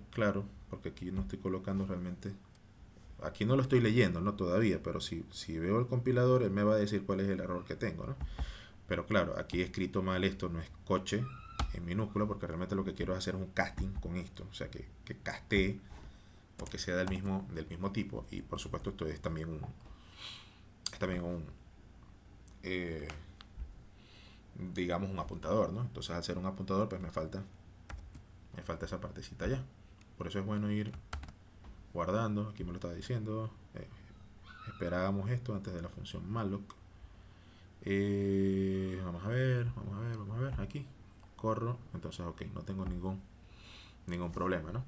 Speaker 1: aquí no estoy colocando realmente, aquí no lo estoy leyendo, ¿no?, todavía, pero si veo el compilador, él me va a decir cuál es el error que tengo, ¿no? Pero claro, aquí he escrito mal, esto no es coche, en minúscula, porque realmente lo que quiero es hacer un casting con esto, o sea, que castee o que sea del mismo tipo. Y por supuesto esto es también un eh, digamos un apuntador, ¿no? Entonces al ser un apuntador pues me falta esa partecita ya. Por eso es bueno ir guardando. Aquí me lo estaba diciendo. Esperábamos esto antes de la función malloc. Vamos a ver. Aquí corro. Entonces, ok, no tengo ningún problema, ¿no?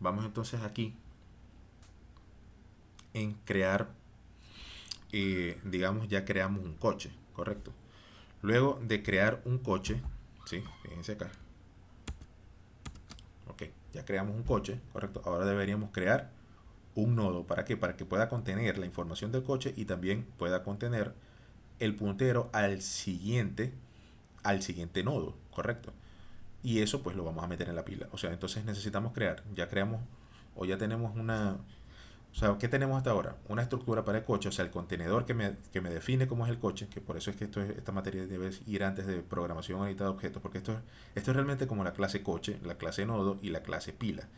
Speaker 1: Vamos entonces aquí en crear, digamos, ya creamos un coche, ¿correcto? Luego de crear un coche, ¿sí? Fíjense acá. Ok, ya creamos un coche, ¿correcto? Ahora deberíamos crear un nodo. ¿Para qué? Para que pueda contener la información del coche y también pueda contener el puntero al siguiente nodo, ¿correcto? Y eso pues lo vamos a meter en la pila. O sea, entonces necesitamos crear, ya creamos o ya tenemos o sea, ¿qué tenemos hasta ahora? Una estructura para el coche, o sea, el contenedor que me define cómo es el coche, que por eso es que esta materia debe ir antes de programación orientada a objetos, porque esto es realmente como la clase coche, la clase nodo y la clase pila.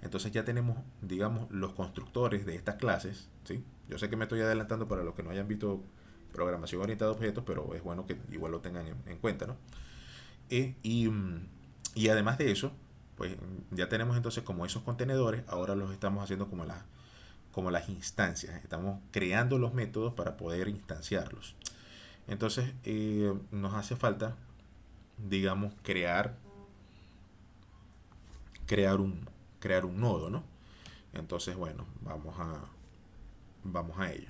Speaker 1: Entonces ya tenemos, digamos, los constructores de estas clases, ¿sí? Yo sé que me estoy adelantando para los que no hayan visto programación orientada a objetos, pero es bueno que igual lo tengan en cuenta, ¿no? Y además de eso, pues ya tenemos entonces como esos contenedores, ahora los estamos haciendo como las instancias, estamos creando los métodos para poder instanciarlos. Entonces nos hace falta, digamos, crear un nodo, ¿no? Entonces, bueno, vamos a ello.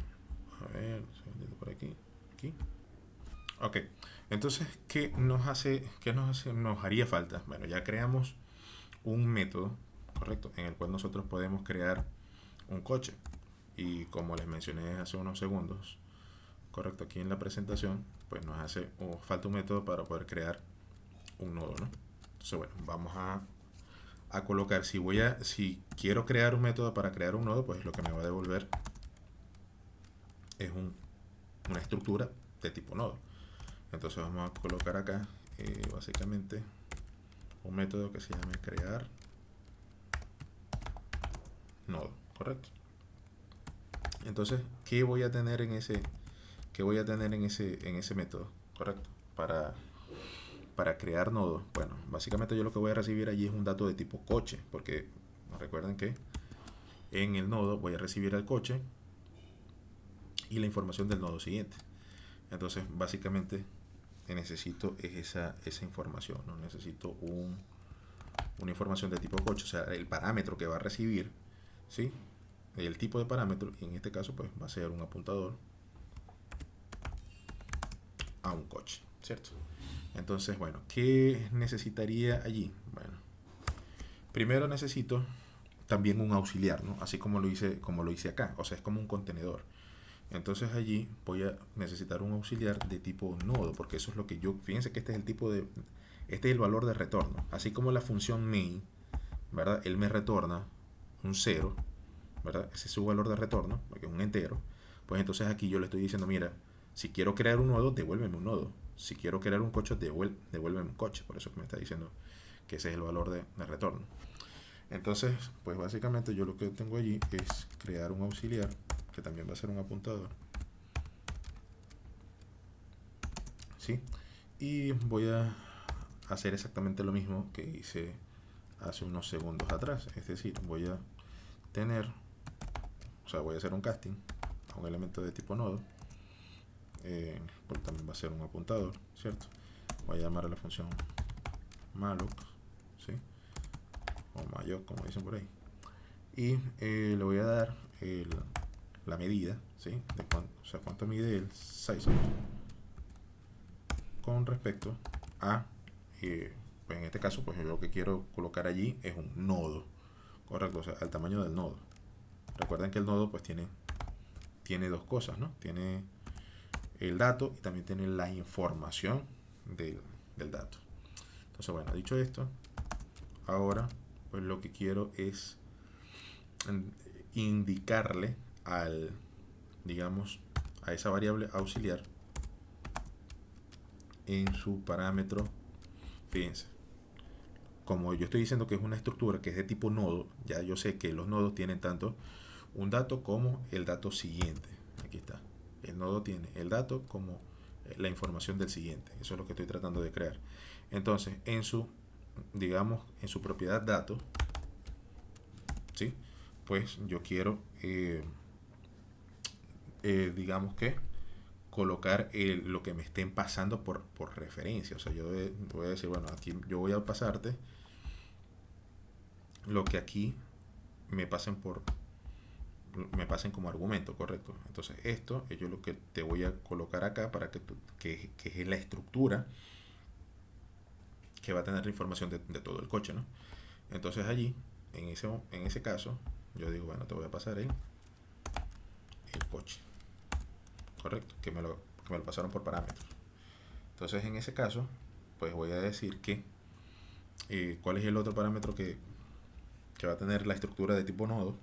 Speaker 1: A ver, un segundito por aquí. Ok, entonces, nos haría falta? Bueno, ya creamos un método, correcto, en el cual nosotros podemos crear un coche. Y como les mencioné hace unos segundos, correcto, aquí en la presentación, pues nos hace o falta un método para poder crear un nodo, ¿no? Entonces, bueno, vamos a colocar, si quiero crear un método para crear un nodo, pues lo que me va a devolver es una estructura de tipo nodo. Entonces vamos a colocar acá básicamente un método que se llame crear nodo, correcto. Entonces, ¿qué voy a tener en ese método, correcto? Para crear nodos. Bueno, básicamente yo lo que voy a recibir allí es un dato de tipo coche, porque recuerden que en el nodo voy a recibir el coche y la información del nodo siguiente. Entonces, básicamente necesito esa información, ¿no? Necesito una información de tipo coche, o sea, el parámetro que va a recibir, ¿sí? El tipo de parámetro, y en este caso pues va a ser un apuntador a un coche, ¿cierto? Entonces, bueno, ¿qué necesitaría allí? Bueno, primero necesito también un auxiliar, ¿no? Así como lo hice acá, o sea, es como un contenedor. Entonces allí voy a necesitar un auxiliar de tipo nodo, porque eso es lo que fíjense que este es el valor de retorno. Así como la función main, ¿verdad? Él me retorna un 0, ¿verdad? Ese es su valor de retorno, porque es un entero. Pues entonces aquí yo le estoy diciendo, mira, si quiero crear un nodo, devuélveme un nodo. Si quiero crear un coche, devuélveme un coche. Por eso que me está diciendo que ese es el valor de retorno. Entonces, pues básicamente yo lo que tengo allí es crear un auxiliar, que también va a ser un apuntador. ¿Sí? Y voy a hacer exactamente lo mismo que hice hace unos segundos atrás. Es decir, voy a hacer un casting a un elemento de tipo nodo. Porque también va a ser un apuntador, ¿cierto? Voy a llamar a la función malloc, ¿sí? O malloc, como dicen por ahí. Y le voy a dar la medida, ¿sí? De cuánto mide el size con respecto a, pues en este caso, pues yo lo que quiero colocar allí es un nodo, correcto, o sea, al tamaño del nodo. Recuerden que el nodo pues tiene dos cosas, ¿no? Tiene el dato y también tiene la información del dato. Entonces, bueno, dicho esto, ahora pues lo que quiero es indicarle digamos, a esa variable auxiliar en su parámetro, fíjense, como yo estoy diciendo que es una estructura que es de tipo nodo, ya yo sé que los nodos tienen tanto un dato como el dato siguiente. Aquí está. El nodo tiene el dato como la información del siguiente. Eso es lo que estoy tratando de crear. Entonces, en su, digamos, en su propiedad dato, ¿sí? Pues yo quiero, digamos que, colocar lo que me estén pasando por referencia. O sea, yo voy a decir, bueno, aquí yo voy a pasarte lo que aquí me pasen me pasen como argumento, correcto. Entonces esto es yo lo que te voy a colocar acá para que es la estructura que va a tener la información de todo el coche, ¿no? Entonces allí, en ese caso, yo digo, bueno, te voy a pasar el coche, correcto, que me lo pasaron por parámetros. Entonces en ese caso, pues voy a decir que cuál es el otro parámetro que va a tener la estructura de tipo nodo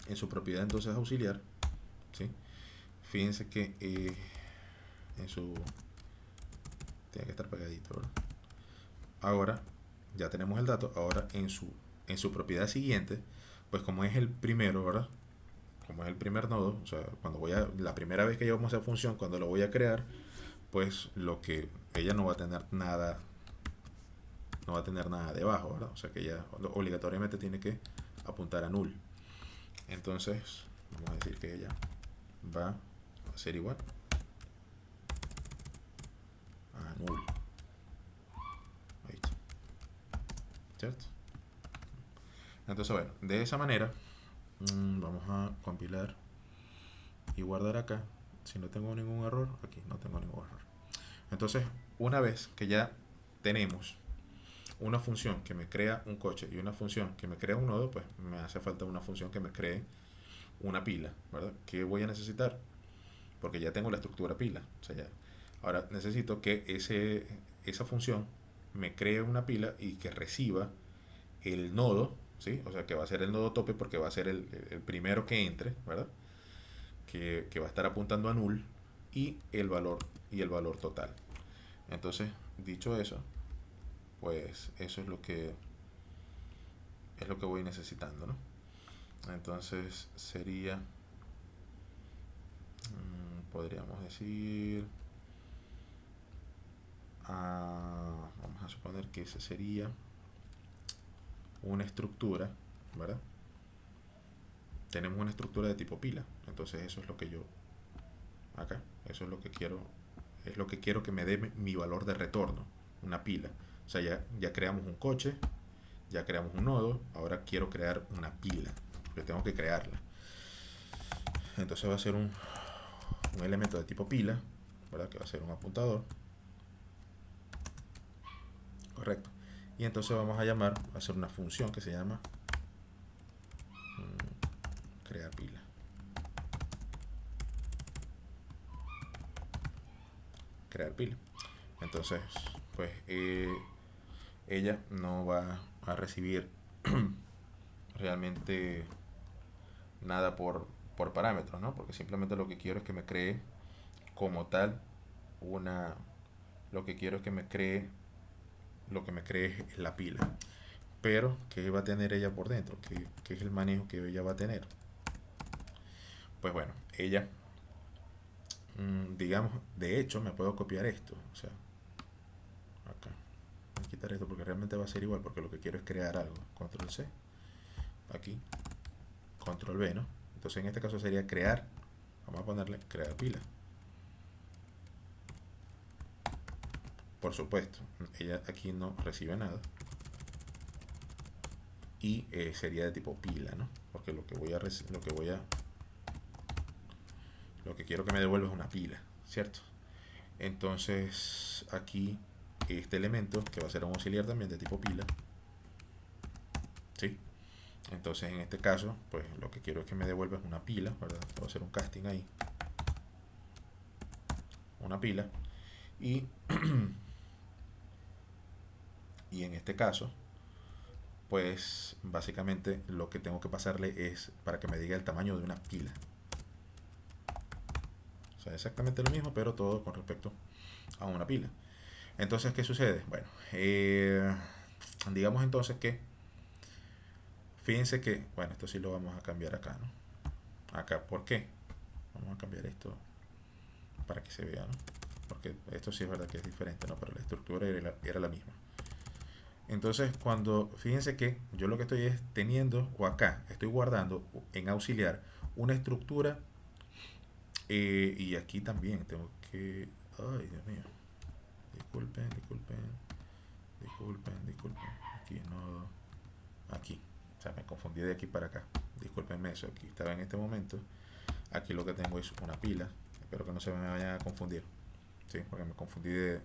Speaker 1: en su propiedad entonces auxiliar, ¿sí? Fíjense que en su tiene que estar pegadito, ¿verdad? Ahora ya tenemos el dato. Ahora en su propiedad siguiente, pues como es el primero, ¿verdad? Como es el primer nodo, o sea, la primera vez que llevamos esa función, cuando lo voy a crear, pues lo que ella no va a tener nada, no va a tener nada debajo, ¿verdad? O sea que ella obligatoriamente tiene que apuntar a null. Entonces, vamos a decir que ella va a ser igual a null. Ahí está. ¿Cierto? Entonces, bueno, de esa manera, vamos a compilar y guardar acá. Si no tengo ningún error, aquí no tengo ningún error. Entonces, una vez que ya tenemos una función que me crea un coche y una función que me crea un nodo, pues me hace falta una función que me cree una pila, ¿verdad? ¿Qué voy a necesitar? Porque ya tengo la estructura pila. O sea, ya. Ahora necesito que esa función me cree una pila y que reciba el nodo, ¿sí? O sea, que va a ser el nodo tope porque va a ser el primero que entre, ¿verdad? Que va a estar apuntando a null y el valor total. Entonces, dicho eso, pues eso es lo que voy necesitando, ¿no? Entonces sería, podríamos decir, vamos a suponer que ese sería una estructura, ¿verdad? Tenemos una estructura de tipo pila, entonces eso es lo que yo acá, eso es lo que quiero que me dé mi valor de retorno, una pila. O sea, ya creamos un coche, ya creamos un nodo, ahora quiero crear una pila, porque tengo que crearla. Entonces va a ser un elemento de tipo pila, ¿verdad? Que va a ser un apuntador, correcto. Y entonces vamos a hacer una función que se llama crear pila. Crear pila. Entonces, pues ella no va a recibir realmente nada por parámetros, ¿no? Porque simplemente lo que quiero es que me cree como tal una... Lo que quiero es que me cree... Lo que me cree es la pila. Pero, ¿qué va a tener ella por dentro? ¿Qué es el manejo que ella va a tener? Pues bueno, ella... digamos, de hecho me puedo copiar esto. O sea, acá. Voy a quitar esto porque realmente va a ser igual porque lo que quiero es crear algo. Control C. Aquí. Control V, ¿no? Entonces en este caso sería crear. Vamos a ponerle crear pila. Por supuesto, ella aquí no recibe nada. Y sería de tipo pila, ¿no? Porque lo que quiero que me devuelva es una pila, ¿cierto? Entonces aquí este elemento que va a ser un auxiliar también de tipo pila, ¿sí? Entonces en este caso, pues lo que quiero es que me devuelva es una pila, ¿verdad? Voy a hacer un casting ahí, una pila, y y en este caso, pues básicamente lo que tengo que pasarle es para que me diga el tamaño de una pila. O sea, exactamente lo mismo, pero todo con respecto a una pila. Entonces, ¿qué sucede? Bueno, Digamos entonces que, fíjense que, bueno, esto sí lo vamos a cambiar acá, ¿no? Acá, ¿por qué? Vamos a cambiar esto para que se vea, ¿no? Porque esto sí es verdad que es diferente, ¿no? Pero la estructura era la misma. Entonces, cuando, fíjense que yo lo que estoy es teniendo, o acá, estoy guardando en auxiliar una estructura, y aquí también tengo que, ay, Dios mío, disculpen, disculpen, disculpen, disculpen, aquí no, aquí, o sea, me confundí de aquí para acá, discúlpenme eso, aquí estaba en este momento, aquí lo que tengo es una pila, espero que no se me vayan a confundir, ¿sí? Porque me confundí de,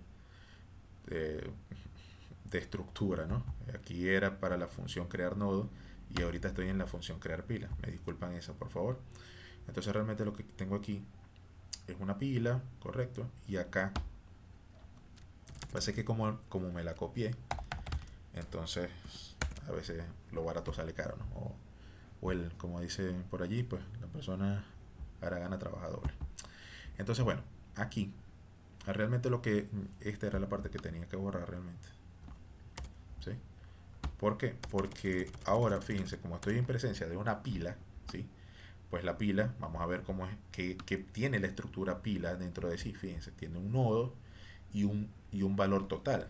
Speaker 1: de estructura, ¿no? Aquí era para la función crear nodo y ahorita estoy en la función crear pila. Me disculpan eso, por favor. Entonces realmente lo que tengo aquí es una pila, correcto, y acá parece que como me la copié, entonces a veces lo barato sale caro, ¿no? O el, como dice por allí, pues la persona hará gana trabaja doble. Entonces, bueno, aquí realmente lo que esta era la parte que tenía que borrar realmente, ¿sí? ¿Por qué? Porque ahora, fíjense, como estoy en presencia de una pila, ¿sí? Pues la pila, vamos a ver cómo es que tiene la estructura pila dentro de sí. Fíjense, tiene un nodo y un valor total,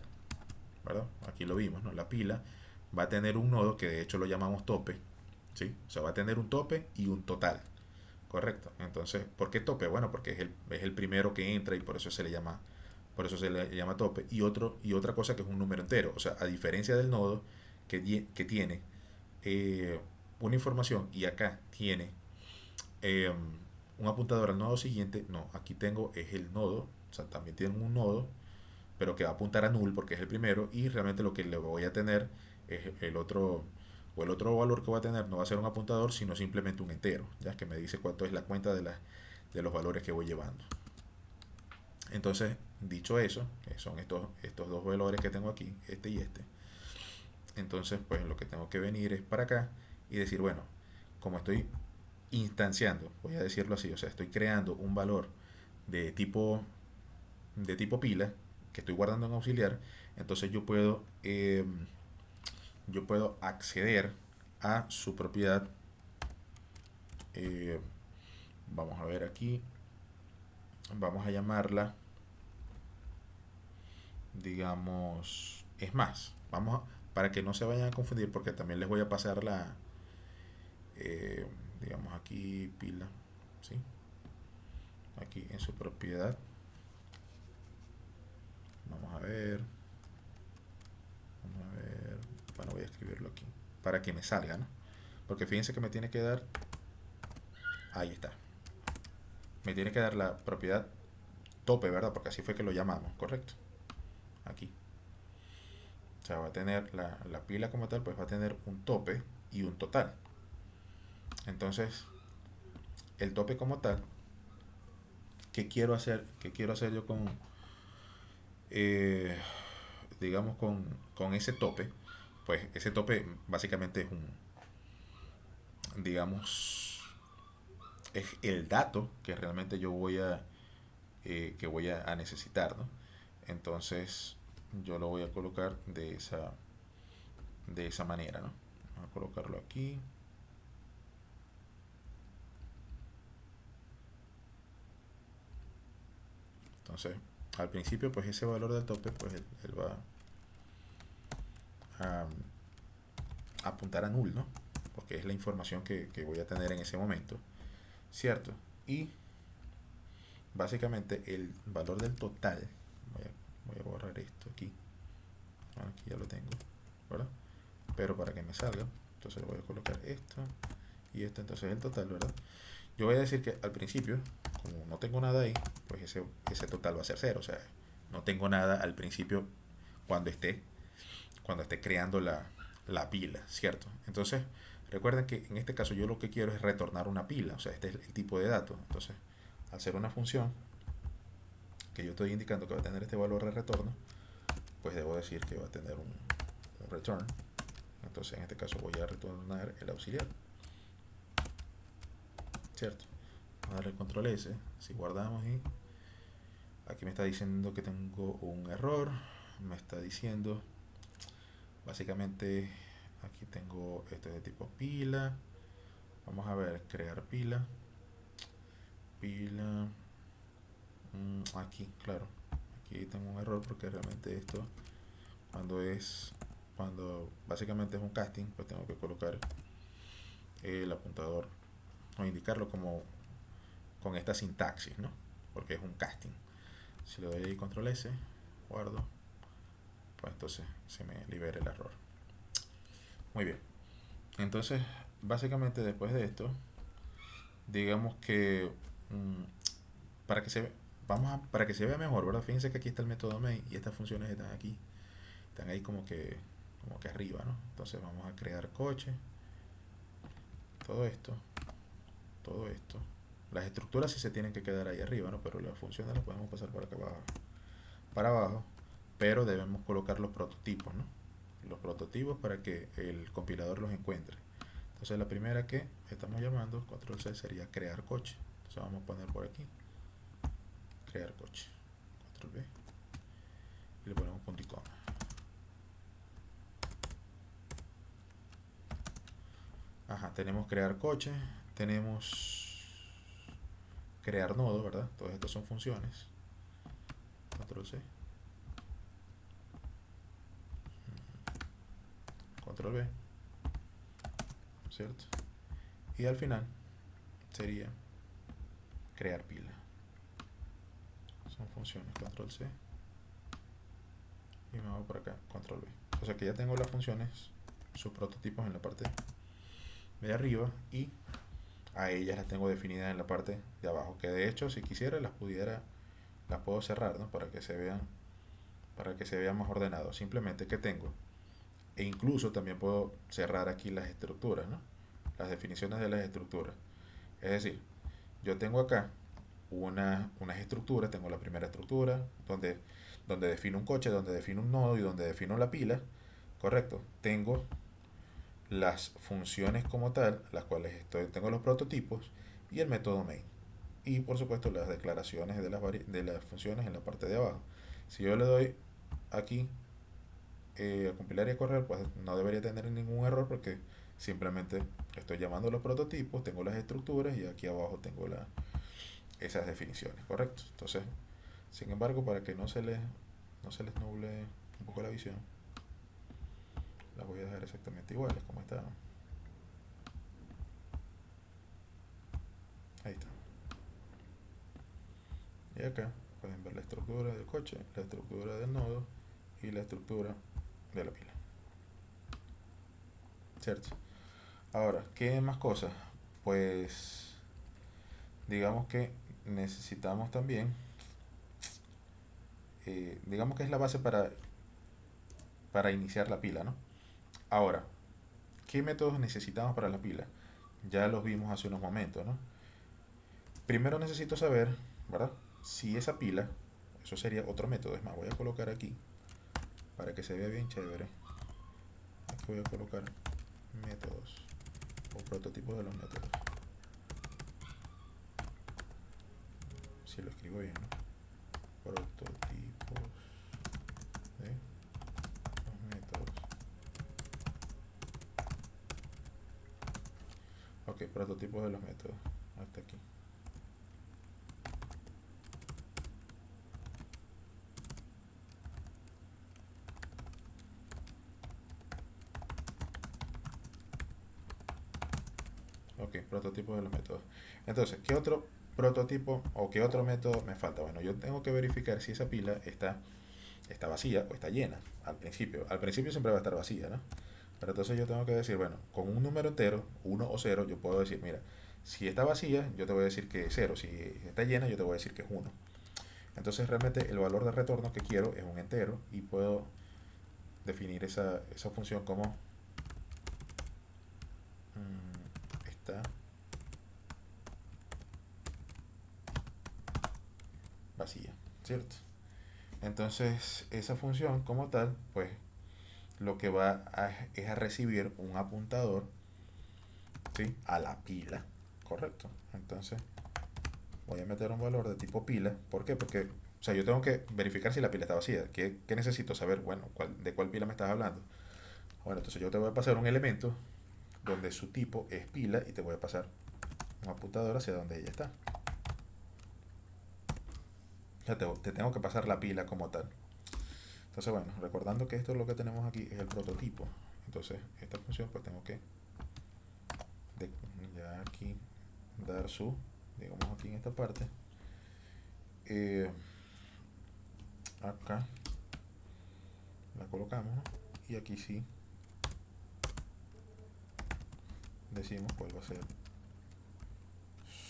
Speaker 1: ¿verdad? Aquí lo vimos, ¿no? La pila va a tener un nodo que de hecho lo llamamos tope, ¿sí? O sea, va a tener un tope y un total, ¿correcto? Entonces, ¿por qué tope? Bueno, porque es el primero que entra y por eso se le llama tope. Y otra cosa que es un número entero. O sea, a diferencia del nodo que tiene eh, una información y acá tiene eh, un apuntador al nodo siguiente, no, aquí tengo es el nodo, o sea, también tiene un nodo, pero que va a apuntar a null porque es el primero y realmente lo que le voy a tener es el otro, o el otro valor que va a tener no va a ser un apuntador, sino simplemente un entero, ya que me dice cuánto es la cuenta de los valores que voy llevando. Entonces, dicho eso, que son estos dos valores que tengo aquí, este y este, entonces pues lo que tengo que venir es para acá y decir, bueno, como estoy instanciando, voy a decirlo así, o sea, estoy creando un valor de tipo, de tipo pila que estoy guardando en auxiliar, entonces yo puedo acceder a su propiedad. eh, Vamos a ver aquí, vamos a llamarla, digamos, es más, para que no se vayan a confundir, porque también les voy a pasar eh, digamos aquí pila, ¿sí? Aquí en su propiedad, vamos a ver, vamos a ver, bueno, voy a escribirlo aquí, para que me salga, ¿no? Porque fíjense que me tiene que dar, ahí está, me tiene que dar la propiedad tope, ¿verdad? Porque así fue que lo llamamos, ¿correcto? Aquí. O sea, va a tener la pila como tal, pues va a tener un tope y un total. Entonces, el tope como tal, ¿qué quiero hacer? ¿Qué quiero hacer yo eh, digamos, con ese tope? Pues ese tope básicamente es digamos, es el dato que realmente yo voy a necesitar, ¿no? Entonces, yo lo voy a colocar de esa manera, ¿no? Vamos a colocarlo aquí. Entonces, al principio, pues ese valor del tope, pues él va a apuntar a null, ¿no? Porque es la información que voy a tener en ese momento, ¿cierto? Y básicamente el valor del total, voy a borrar esto aquí, bueno, aquí ya lo tengo, ¿verdad? Pero para que me salga, entonces le voy a colocar esto y esto, entonces el total, ¿verdad? Yo voy a decir que al principio, como no tengo nada ahí, pues ese total va a ser cero, o sea, no tengo nada al principio cuando esté creando la pila, ¿cierto? Entonces, recuerden que en este caso yo lo que quiero es retornar una pila, o sea, este es el tipo de dato. Entonces, al ser una función que yo estoy indicando que va a tener este valor de retorno, pues debo decir que va a tener un return. Entonces, en este caso voy a retornar el auxiliar, ¿cierto? Vamos a darle control S, si guardamos y aquí me está diciendo que tengo un error, me está diciendo Básicamente aquí tengo este de tipo pila. Vamos a ver, crear pila. Pila. Aquí, claro. Aquí tengo un error porque realmente esto, cuando es, cuando básicamente es un casting, pues tengo que colocar el apuntador o indicarlo como con esta sintaxis, ¿no? Porque es un casting. Si le doy ahí control S, guardo, pues entonces se me libera el error. Muy bien. Entonces, básicamente después de esto, digamos que para que se para que se vea mejor, ¿verdad? Fíjense que aquí está el método main y estas funciones están aquí, están ahí como que arriba, ¿no? Entonces vamos a crear coche, todo esto, todo esto. Las estructuras sí se tienen que quedar ahí arriba, ¿no? Pero las funciones las podemos pasar por acá abajo, para abajo, pero debemos colocar los prototipos, ¿no? Los prototipos para que el compilador los encuentre. Entonces la primera que estamos llamando, control C, sería crear coche. Entonces vamos a poner por aquí, crear coche, control B, y le ponemos punto y coma. Ajá, tenemos crear coche, tenemos crear nodo, ¿verdad? Todas estas son funciones. Control C, control B, ¿cierto? Y al final sería crear pila. Son funciones, control C, y me voy por acá, control B. O sea que ya tengo las funciones, sus prototipos en la parte de arriba, y a ellas las tengo definidas en la parte de abajo, que de hecho si quisiera las puedo cerrar, ¿no? Para que se vean más ordenados. Simplemente que tengo, e incluso también puedo cerrar aquí las estructuras, ¿no? Las definiciones de las estructuras. Es decir, yo tengo acá unas estructuras, tengo la primera estructura donde defino un coche, donde defino un nodo y donde defino la pila, correcto. Tengo las funciones como tal, las cuales tengo los prototipos y el método main. Y por supuesto las declaraciones de las funciones en la parte de abajo. Si yo le doy aquí a compilar y a correr, pues no debería tener ningún error porque simplemente estoy llamando los prototipos, tengo las estructuras y aquí abajo tengo esas definiciones, correcto. Entonces, sin embargo, para que no se les nuble un poco la visión, las voy a dejar exactamente iguales como estaban. Ahí está. Y acá pueden ver la estructura del coche, la estructura del nodo y la estructura de la pila. ¿Cierto? Ahora, ¿qué más cosas? Pues digamos que necesitamos también, digamos que es la base para iniciar la pila, ¿no? Ahora, ¿qué métodos necesitamos para la pila? Ya los vimos hace unos momentos, ¿no? Primero necesito saber, ¿verdad? Si esa pila, eso sería otro método. Es más, voy a colocar aquí, para que se vea bien chévere. Aquí voy a colocar métodos o prototipos de los métodos. Si lo escribo bien, ¿no? Prototipos de los métodos. Ok, prototipos de los métodos. Hasta aquí. Ok, prototipos de los métodos. Entonces, ¿qué otro prototipo o qué otro método me falta? Bueno, yo tengo que verificar si esa pila está vacía o está llena al principio. Al principio siempre va a estar vacía, ¿no? Pero entonces yo tengo que decir, bueno, con un número entero, 1 o 0, yo puedo decir, mira, si está vacía, yo te voy a decir que es 0. Si está llena, yo te voy a decir que es 1. Entonces realmente el valor de retorno que quiero es un entero y puedo definir esa función como está vacía, ¿cierto? Entonces esa función como tal, pues lo que es a recibir un apuntador, ¿sí? A la pila, correcto. Entonces voy a meter un valor de tipo pila. ¿Por qué? Porque, o sea, yo tengo que verificar si la pila está vacía. ¿Qué necesito saber? Bueno, ¿de cuál pila me estás hablando? Bueno, entonces yo te voy a pasar un elemento donde su tipo es pila y te voy a pasar un apuntador hacia donde ella está. Ya te tengo que pasar la pila como tal. Entonces, bueno, recordando que esto es lo que tenemos aquí, es el prototipo. Entonces, esta función pues tengo que ya aquí dar su, digamos aquí en esta parte, acá la colocamos, ¿no? Y aquí sí decimos cuál va a ser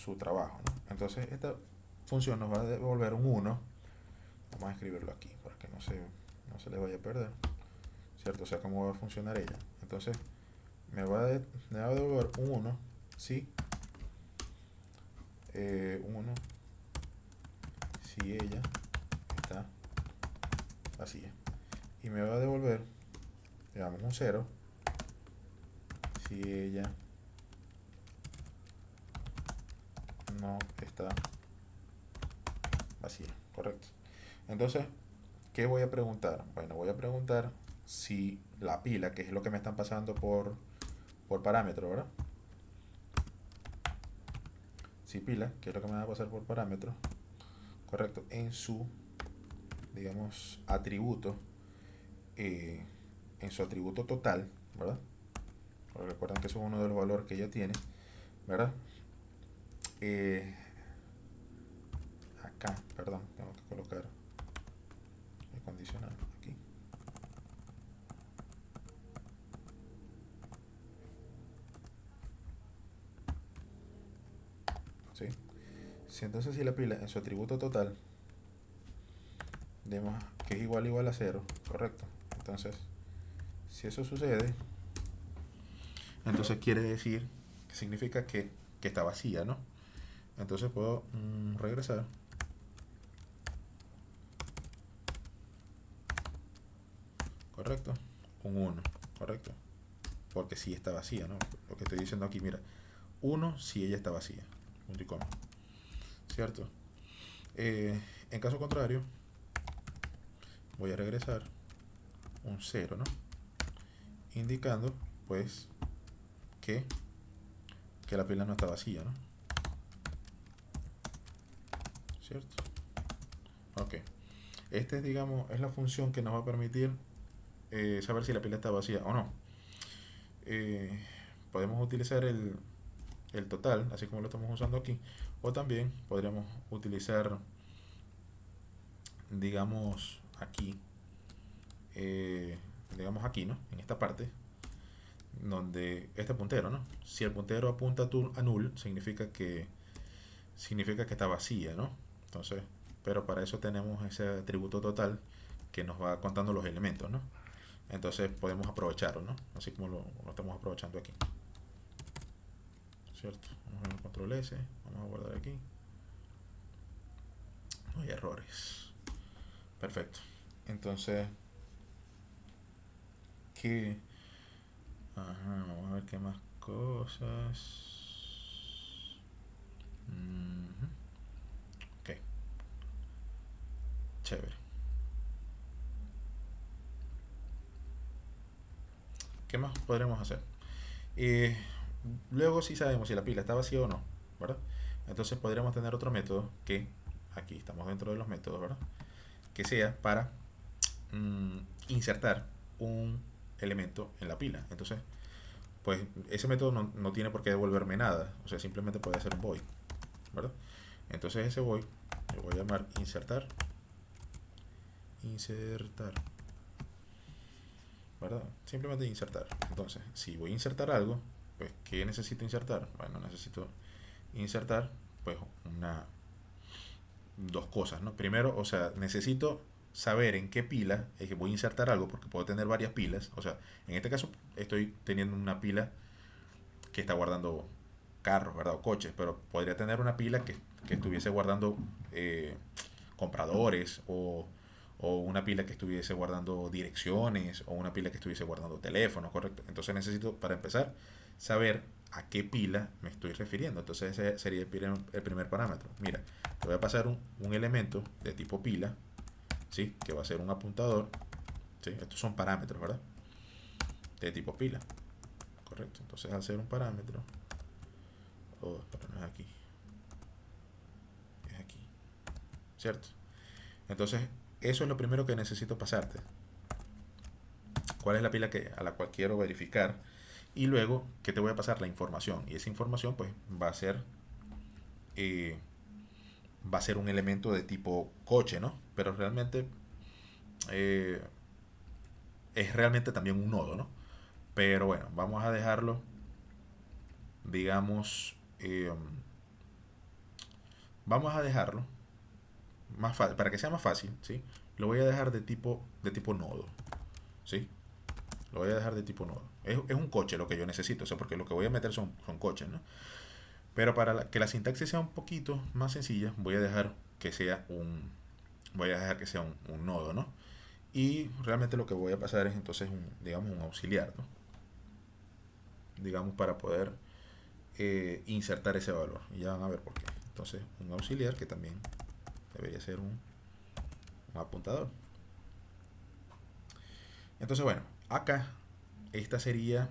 Speaker 1: su trabajo, ¿no? Entonces esta función nos va a devolver un 1. Vamos a escribirlo aquí para que no se le vaya a perder, ¿cierto? O sea, cómo va a funcionar ella. Entonces me va a devolver un 1 si 1 si ella está vacía, y me va a devolver, digamos, un 0 si ella no está vacía, correcto. Entonces, ¿qué voy a preguntar? Bueno, voy a preguntar si la pila, que es lo que me están pasando por parámetro, ¿verdad? Si pila, que es lo que me va a pasar por parámetro, correcto, en su, digamos, atributo, en su atributo total, ¿verdad? Pero recuerden que eso es uno de los valores que ella tiene, ¿verdad? Acá, perdón, tengo que colocar el condicional aquí. ¿Sí? Si entonces si la pila en su atributo total, digamos que es igual a 0, correcto. Entonces, si eso sucede, entonces quiere decir que significa que está vacía, ¿no? Entonces puedo regresar. Correcto. Un 1, correcto. Porque si está vacía, ¿no? Lo que estoy diciendo aquí, mira. 1 si ella está vacía. Punto y coma. ¿Cierto? En caso contrario, voy a regresar un 0, ¿no? Indicando, pues, que la pila no está vacía, ¿no? ¿Cierto? Ok. Este, digamos, es la función que nos va a permitir saber si la pila está vacía o no. Podemos utilizar el total, así como lo estamos usando aquí, o también podríamos utilizar, digamos, aquí, digamos aquí, ¿no? En esta parte, donde este puntero, ¿no? Si el puntero apunta a null, significa que está vacía, ¿no? Entonces, pero para eso tenemos ese atributo total que nos va contando los elementos, ¿no? Entonces podemos aprovecharlo, ¿no? Así como lo estamos aprovechando aquí. ¿Cierto? Vamos a ver control S, vamos a guardar aquí. No hay errores. Perfecto. Entonces, ¿qué? Ajá, vamos a ver qué más cosas. Ok, chévere. ¿Qué más podremos hacer? Luego sí sabemos si la pila está vacía o no, ¿verdad? Entonces podríamos tener otro método que, aquí estamos dentro de los métodos, ¿verdad? Que sea para insertar un elemento en la pila. Entonces, pues ese método no tiene por qué devolverme nada, o sea, simplemente puede ser un void, ¿verdad? Entonces ese void lo voy a llamar insertar, ¿verdad? Simplemente insertar. Entonces, si voy a insertar algo, pues ¿qué necesito insertar? Bueno, necesito insertar pues dos cosas, ¿no? Primero, o sea, necesito saber en qué pila es que voy a insertar algo, porque puedo tener varias pilas. O sea, en este caso estoy teniendo una pila que está guardando carros, ¿verdad? O coches, pero podría tener una pila que estuviese guardando compradores, o una pila que estuviese guardando direcciones, o una pila que estuviese guardando teléfonos, ¿correcto? Entonces necesito, para empezar, saber a qué pila me estoy refiriendo. Entonces ese sería el primer parámetro. Mira, te voy a pasar un elemento de tipo pila, ¿sí? Que va a ser un apuntador, ¿sí? Estos son parámetros, ¿verdad? de tipo pila, correcto. Entonces al ser un parámetro, pero no es aquí, es aquí, ¿cierto? Entonces eso es lo primero que necesito pasarte. ¿Cuál es la pila a la cual quiero verificar? Y luego, ¿qué te voy a pasar? La información. Y esa información pues va a ser eh, un elemento de tipo coche, ¿no? Pero realmente eh, es realmente también un nodo, ¿no? Pero bueno, vamos a dejarlo, digamos, vamos a dejarlo más fácil, para que sea más fácil, ¿sí? Lo voy a dejar de tipo nodo, ¿sí? Lo voy a dejar de tipo nodo. Es un coche lo que yo necesito, o sea, porque lo que voy a meter son coches, ¿no? Pero para que la sintaxis sea un poquito más sencilla, voy a dejar que sea un nodo, ¿no? Y realmente lo que voy a pasar es entonces digamos, un auxiliar, ¿no? Digamos, para poder insertar ese valor. Y ya van a ver por qué. Entonces, un auxiliar que también debería ser un apuntador. Entonces, bueno, acá ese sería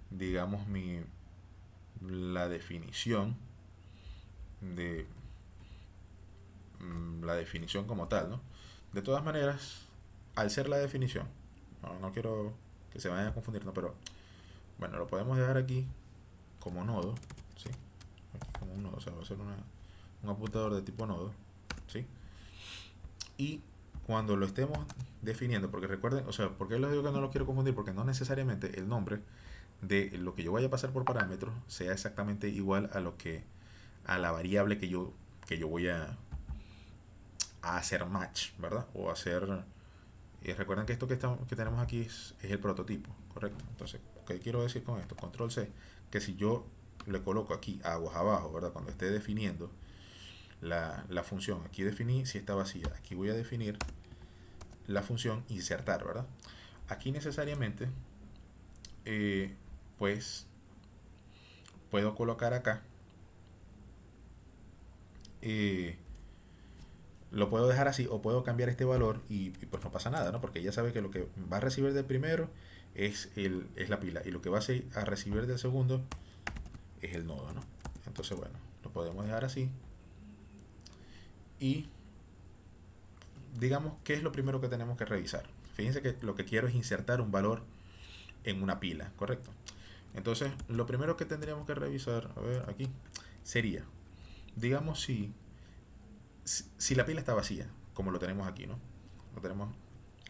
Speaker 1: digamos, la definición de la definición como tal, ¿no? De todas maneras, al ser la definición, no quiero que se vayan a confundir, ¿no? Pero bueno, lo podemos dejar aquí como nodo, ¿sí? Aquí como un nodo, o sea, va a ser un apuntador de tipo nodo, ¿sí? Y cuando lo estemos definiendo, porque recuerden, o sea, ¿por qué les digo que no lo quiero confundir? Porque no necesariamente el nombre de lo que yo vaya a pasar por parámetro sea exactamente igual a la variable que yo voy a hacer match, ¿verdad? O hacer. Y recuerden que esto que tenemos aquí es el prototipo, ¿correcto? Entonces, ¿qué quiero decir con esto? Control C, que si yo le coloco aquí aguas abajo, ¿verdad? Cuando esté definiendo la función, aquí definí si está vacía, aquí voy a definir la función insertar, ¿verdad? Aquí necesariamente, pues, puedo colocar acá, eh, lo puedo dejar así o puedo cambiar este valor y pues no pasa nada, ¿no? Porque ya sabe que lo que va a recibir del primero es la pila y lo que va a recibir del segundo es el nodo, ¿no? Entonces, bueno, lo podemos dejar así y digamos, ¿qué es lo primero que tenemos que revisar? Fíjense que lo que quiero es insertar un valor en una pila, ¿correcto? Entonces, lo primero que tendríamos que revisar, a ver, aquí, sería, digamos, si la pila está vacía, como lo tenemos aquí, ¿no?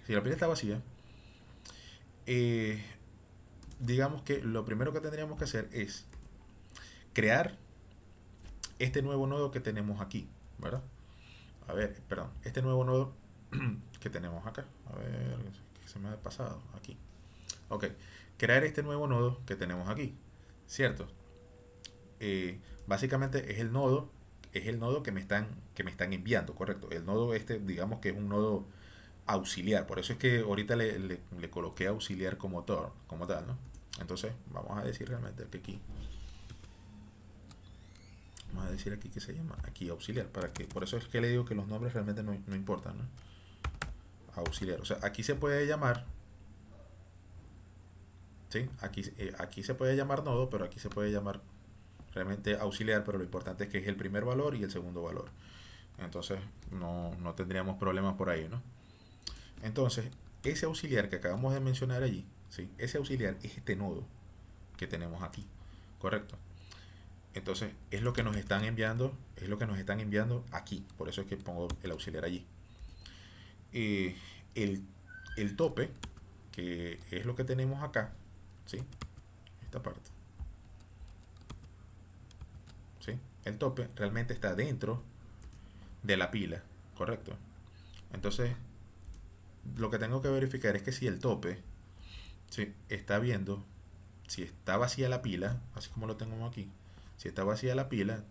Speaker 1: Si la pila está vacía, eh, digamos que lo primero que tendríamos que hacer es crear este nuevo nodo que tenemos aquí, ¿verdad? A ver, perdón, este nuevo nodo que tenemos acá. A ver, que se me ha pasado aquí. Ok, crear este nuevo nodo que tenemos aquí, ¿cierto? Básicamente es el nodo que me están enviando, correcto. El nodo este, digamos que es un nodo auxiliar, por eso es que ahorita le coloqué auxiliar como tal, ¿no? Entonces, vamos a decir realmente que aquí, vamos a decir aquí que se llama aquí auxiliar, por eso es que le digo que los nombres realmente no importan, ¿no? Auxiliar, o sea, aquí se puede llamar, ¿sí? Aquí se puede llamar nodo, pero aquí se puede llamar realmente auxiliar, pero lo importante es que es el primer valor y el segundo valor. Entonces no tendríamos problemas por ahí, ¿no? Entonces, ese auxiliar que acabamos de mencionar allí, ¿sí? Ese auxiliar es este nodo que tenemos aquí, ¿correcto? Entonces, es lo que nos están enviando aquí, por eso es que pongo el auxiliar allí. Eh, el, el tope, que es lo que tenemos acá, ¿sí? Esta parte, ¿sí? El tope realmente está dentro de la pila, ¿correcto? Entonces, lo que tengo que verificar es que si el tope, ¿sí? Está viendo, si está vacía la pila, así como lo tengo aquí, si está vacía la pila,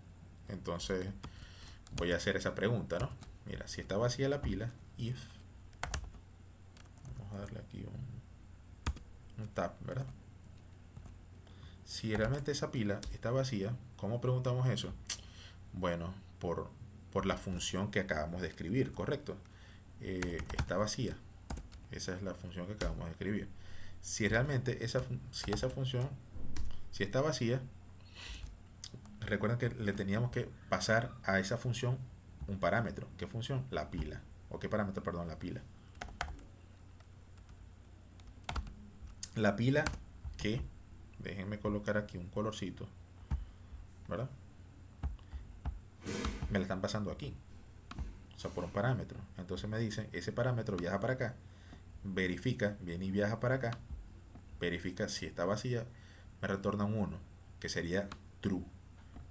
Speaker 1: entonces voy a hacer esa pregunta, ¿no? Mira, si está vacía la pila, if, vamos a darle aquí un tab, ¿verdad? Si realmente esa pila está vacía, ¿cómo preguntamos eso? Bueno, por la función que acabamos de escribir, ¿correcto? Está vacía. Esa es la función que acabamos de escribir. Si realmente si esa función, si está vacía, recuerden que le teníamos que pasar a esa función un parámetro. ¿Qué función? La pila. ¿O qué parámetro? Perdón, la pila. La pila que, déjenme colocar aquí un colorcito, ¿verdad? Me la están pasando aquí, o sea, por un parámetro. Entonces me dicen, ese parámetro viaja para acá, verifica, viene y viaja para acá, verifica si está vacía, me retorna un 1, que sería true.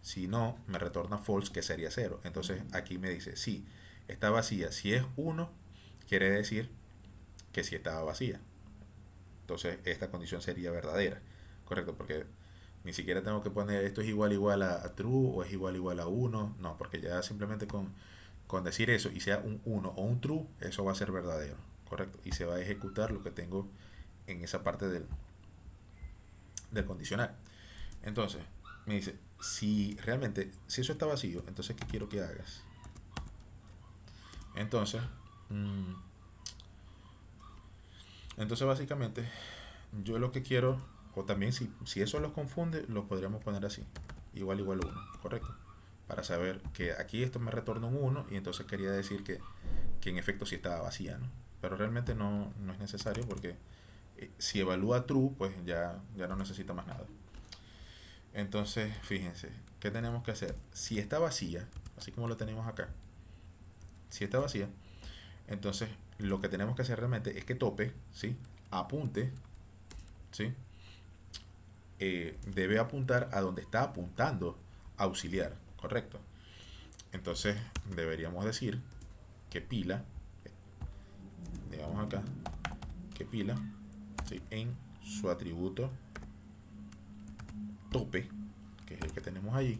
Speaker 1: Si no, me retorna false, que sería 0. Entonces aquí me dice, sí, está vacía. Si es 1, quiere decir que sí estaba vacía. Entonces esta condición sería verdadera, correcto, porque ni siquiera tengo que poner esto es igual a true o es igual a 1, no, porque ya simplemente con decir eso y sea un 1 o un true, eso va a ser verdadero, correcto, y se va a ejecutar lo que tengo en esa parte del condicional. Entonces, me dice, si realmente, si eso está vacío, entonces ¿qué quiero que hagas? Entonces, mmm, entonces básicamente yo lo que quiero, o también si eso los confunde, lo podríamos poner así, igual a 1, correcto, para saber que aquí esto me retorna un 1 y entonces quería decir que en efecto sí estaba vacía, ¿no? Pero realmente no es necesario porque si evalúa true, pues ya no necesita más nada. Entonces, fíjense, ¿qué tenemos que hacer? Si está vacía, así como lo tenemos acá, si está vacía, entonces lo que tenemos que hacer realmente es que tope, ¿sí? Apunte, ¿sí? Debe apuntar a donde está apuntando auxiliar, correcto. Entonces deberíamos decir que pila, digamos acá, que pila, ¿sí? En su atributo tope, que es el que tenemos allí,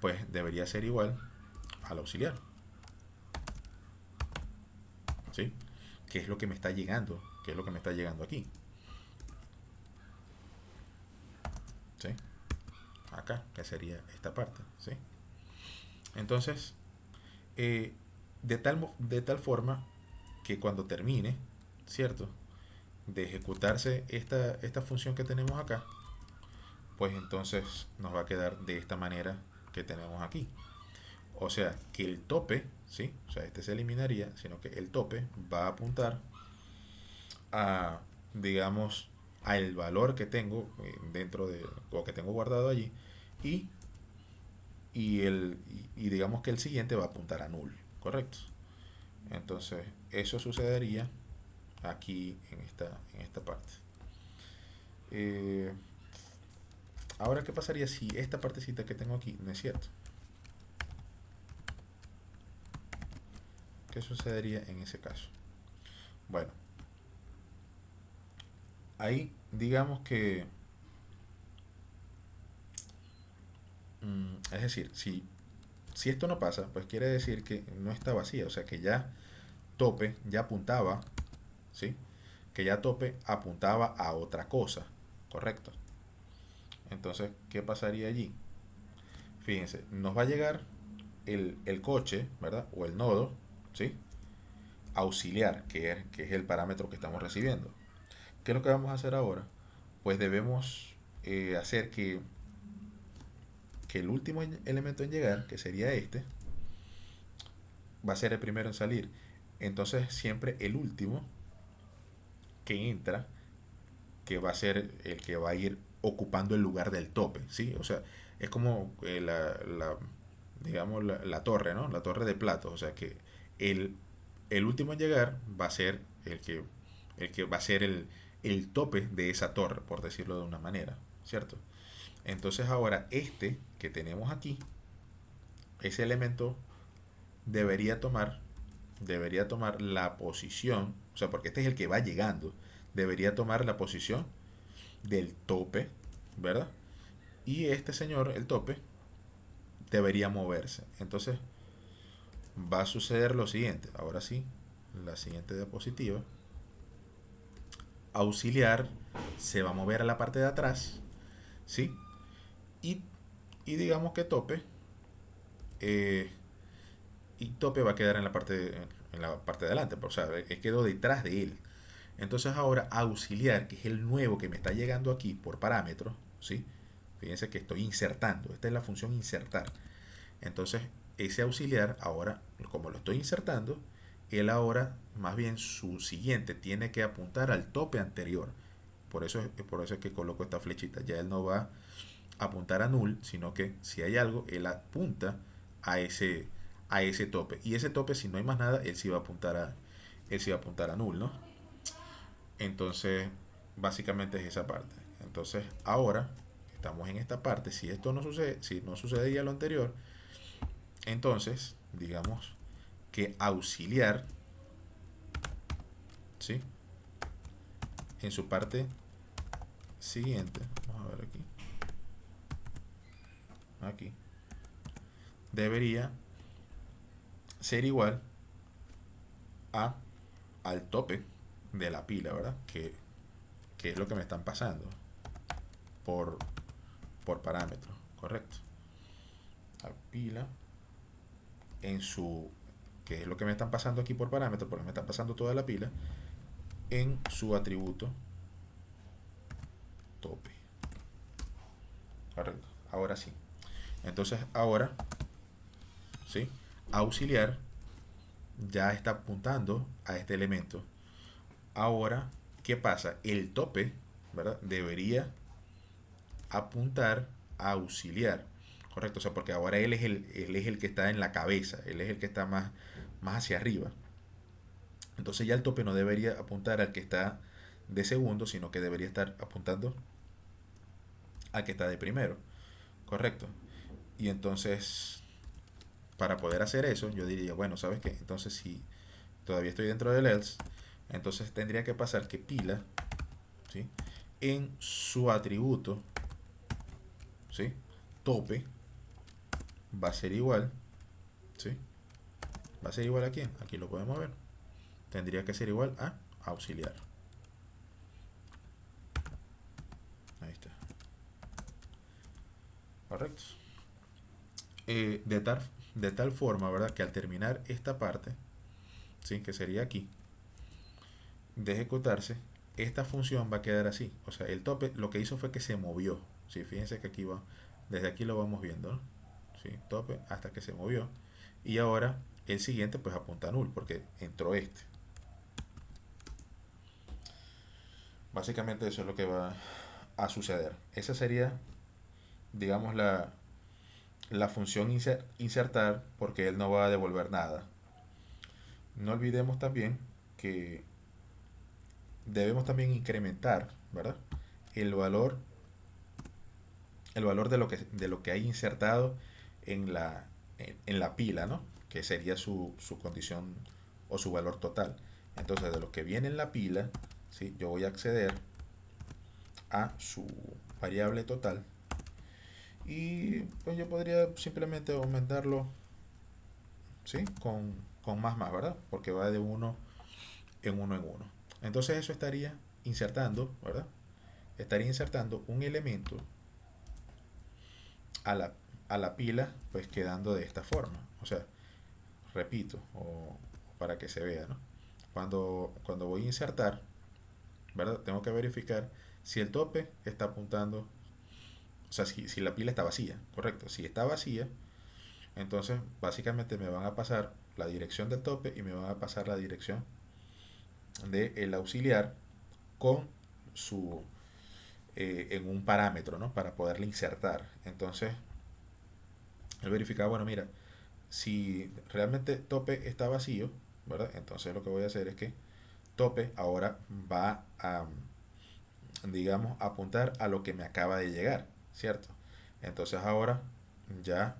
Speaker 1: pues debería ser igual al auxiliar, ¿sí? Que es lo que me está llegando, que es lo que me está llegando aquí, ¿sí? Acá, que sería esta parte, ¿sí? Entonces, de tal forma que cuando termine, ¿cierto? De ejecutarse esta función que tenemos acá, pues entonces nos va a quedar de esta manera que tenemos aquí. O sea, que el tope, ¿sí? O sea, este se eliminaría, sino que el tope va a apuntar a, digamos, al valor que tengo dentro de, o que tengo guardado allí, y, y digamos que el siguiente va a apuntar a null, ¿correcto? Entonces, eso sucedería aquí en esta parte. Eh, Ahora, ¿qué pasaría si esta partecita que tengo aquí no es cierto? ¿Qué sucedería en ese caso? Bueno, ahí digamos que, es decir, si esto no pasa, pues quiere decir que no está vacía, o sea que ya tope ya apuntaba, ¿sí? Que ya tope apuntaba a otra cosa, ¿correcto? Entonces, ¿qué pasaría allí? Fíjense, nos va a llegar el coche, ¿verdad? O el nodo, ¿sí? Auxiliar, que es el parámetro que estamos recibiendo. ¿Qué es lo que vamos a hacer ahora? Pues debemos hacer que el último elemento en llegar, que sería este, va a ser el primero en salir. Entonces siempre el último que entra, que va a ser el que va a ir ocupando el lugar del tope, ¿sí? O sea, es como digamos, la torre, ¿no? La torre de platos, o sea que el, el último en llegar va a ser el que va a ser el tope de esa torre, por decirlo de una manera, ¿cierto? Entonces ahora este que tenemos aquí, ese elemento debería tomar, debería tomar la posición, o sea, porque este es el que va llegando, debería tomar la posición del tope, ¿verdad? Y este señor, el tope, debería moverse. Entonces va a suceder lo siguiente. Ahora sí, la siguiente diapositiva. Auxiliar se va a mover a la parte de atrás, ¿sí? Y, y digamos que tope, eh, y tope va a quedar en la parte de adelante, o sea, quedó detrás de él. Entonces ahora auxiliar, que es el nuevo que me está llegando aquí por parámetros, ¿sí? Fíjense que estoy insertando. Esta es la función insertar. Entonces ese auxiliar ahora, como lo estoy insertando, él ahora, más bien su siguiente, tiene que apuntar al tope anterior. Por eso es que coloco esta flechita. Ya él no va a apuntar a null, sino que si hay algo, él apunta a ese tope. Y ese tope, si no hay más nada, él sí va a apuntar a null, ¿no? Entonces, básicamente es esa parte. Entonces, ahora estamos en esta parte. Si esto no sucede, si no sucedía lo anterior, entonces, digamos que auxiliar, ¿sí? En su parte siguiente, vamos a ver aquí, debería ser igual a al tope de la pila, ¿verdad? Que es lo que me están pasando por, por parámetro, correcto. La pila en su, que es lo que me están pasando aquí por parámetro, porque me están pasando toda la pila, en su atributo tope, correcto. Ahora sí. Entonces ahora, ¿sí? Auxiliar ya está apuntando a este elemento. Ahora, ¿qué pasa? El tope, ¿verdad? Debería apuntar a auxiliar, correcto. O sea, porque ahora él es el que está en la cabeza, él es el que está más hacia arriba. Entonces ya el tope no debería apuntar al que está de segundo, sino que debería estar apuntando al que está de primero, correcto. Y entonces, para poder hacer eso, yo diría, bueno, ¿sabes qué? Entonces, si todavía estoy dentro del else, entonces tendría que pasar que pila, ¿sí? En su atributo, ¿sí? Tope va a ser igual, ¿sí? Va a ser igual a quién, aquí lo podemos ver. Tendría que ser igual a auxiliar. Ahí está. Correcto. De tal forma, ¿verdad? Que al terminar esta parte, ¿sí? Que sería aquí, de ejecutarse, esta función va a quedar así. O sea, el tope lo que hizo fue que se movió. ¿Sí? Fíjense que aquí va, desde aquí lo vamos viendo, ¿no? ¿Sí? Tope hasta que se movió. Y ahora el siguiente pues apunta a null porque entró este. Básicamente eso es lo que va a suceder. Esa sería, digamos, la función insertar porque él no va a devolver nada. No olvidemos también que debemos también incrementar, ¿verdad? El valor, el valor de lo que hay insertado en la pila, ¿no? Que sería su condición o su valor total. Entonces, de lo que viene en la pila, ¿sí? Yo voy a acceder a su variable total y pues yo podría simplemente aumentarlo, ¿sí? Con más, ¿verdad? Porque va de uno en uno en uno. Entonces eso estaría insertando, ¿verdad? Estaría insertando un elemento a la, a la pila, pues quedando de esta forma. O sea, repito, o para que se vea, ¿no? Cuando voy a insertar, ¿verdad? Tengo que verificar si el tope está apuntando, o sea, si la pila está vacía, correcto. Si está vacía, entonces básicamente me van a pasar la dirección del tope y me van a pasar la dirección del auxiliar con su en un parámetro, ¿no? Para poderle insertar. Entonces, él verificaba, bueno, mira, si realmente tope está vacío, ¿verdad? Entonces lo que voy a hacer es que tope ahora va a, digamos, apuntar a lo que me acaba de llegar, ¿cierto? Entonces ahora ya,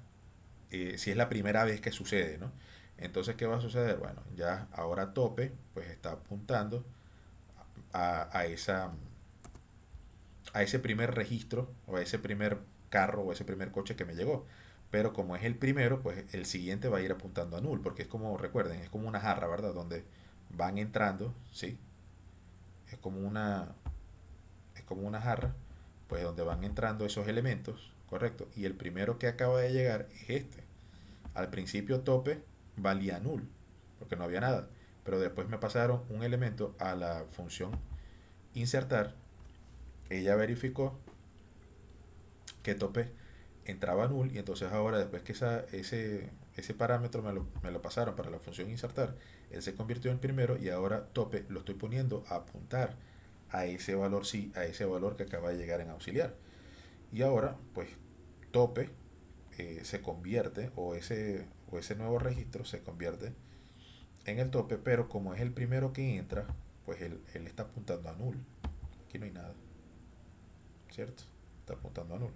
Speaker 1: si es la primera vez que sucede, ¿no? Entonces, ¿qué va a suceder? Bueno, ya ahora tope, pues está apuntando a ese primer registro o a ese primer carro o ese primer coche que me llegó. Pero como es el primero, pues el siguiente va a ir apuntando a null, porque es como, recuerden, es como una jarra, ¿verdad? Donde van entrando, ¿sí? Es como una, es como una jarra, pues donde van entrando esos elementos, ¿correcto? Y el primero que acaba de llegar es este. Al principio tope valía null, porque no había nada. pero después me pasaron un elemento a la función insertar. Ella verificó que tope entraba null, y entonces ahora después que ese parámetro me lo pasaron para la función insertar, él se convirtió en primero, y ahora tope lo estoy poniendo a apuntar a ese valor, sí, a ese valor que acaba de llegar en auxiliar. Y ahora pues tope se convierte, o ese nuevo registro se convierte en el tope, pero como es el primero que entra, pues él está apuntando a null. Aquí no hay nada, ¿cierto? Está apuntando a null.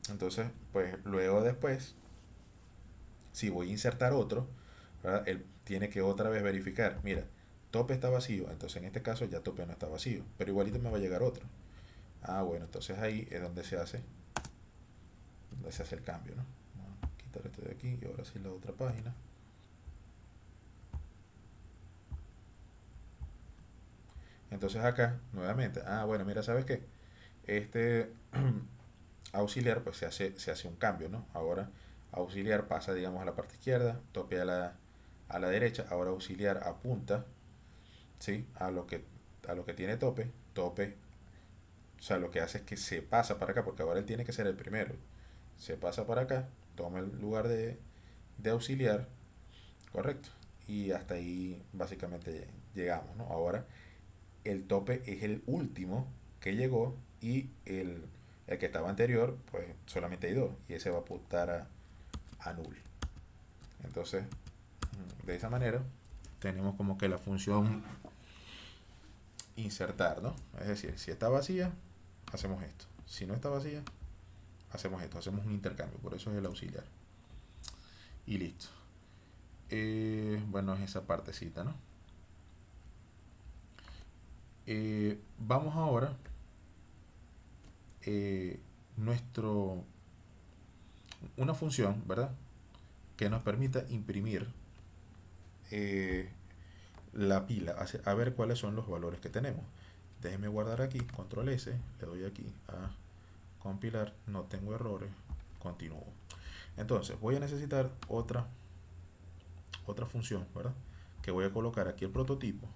Speaker 1: Entonces, pues luego después, si voy a insertar otro, ¿verdad? Él tiene que otra vez verificar, mira, tope está vacío, entonces en este caso ya tope no está vacío, pero igualito me va a llegar otro. Ah, bueno, entonces ahí es donde se hace el cambio, ¿no? Vamos a quitar esto de aquí y ahora sí la otra página. Entonces acá, nuevamente, ah, bueno, mira, ¿sabes qué? Este auxiliar, pues se hace un cambio, ¿no? Ahora auxiliar pasa, digamos, a la parte izquierda, tope a la derecha, ahora auxiliar apunta, ¿sí? A lo que tiene tope, tope, o sea, lo que hace es que se pasa para acá, porque ahora él tiene que ser el primero. Se pasa para acá, toma el lugar de auxiliar, correcto. Y hasta ahí básicamente llegamos, ¿no? Ahora el tope es el último que llegó, y el que estaba anterior, pues solamente hay dos, y ese va a apuntar a null. Entonces, de esa manera, tenemos como que la función insertar, ¿no? Es decir, si está vacía, hacemos esto. Si no está vacía, hacemos esto. Hacemos un intercambio, por eso es el auxiliar. Y listo. Bueno, es esa partecita, ¿no? Vamos ahora nuestro una función, ¿verdad? Que nos permita imprimir eh, la pila, a ver cuáles son los valores que tenemos. Déjenme guardar aquí, control S, le doy aquí a compilar, no tengo errores, continúo. Entonces voy a necesitar otra función, ¿verdad? Que voy a colocar aquí el prototipo,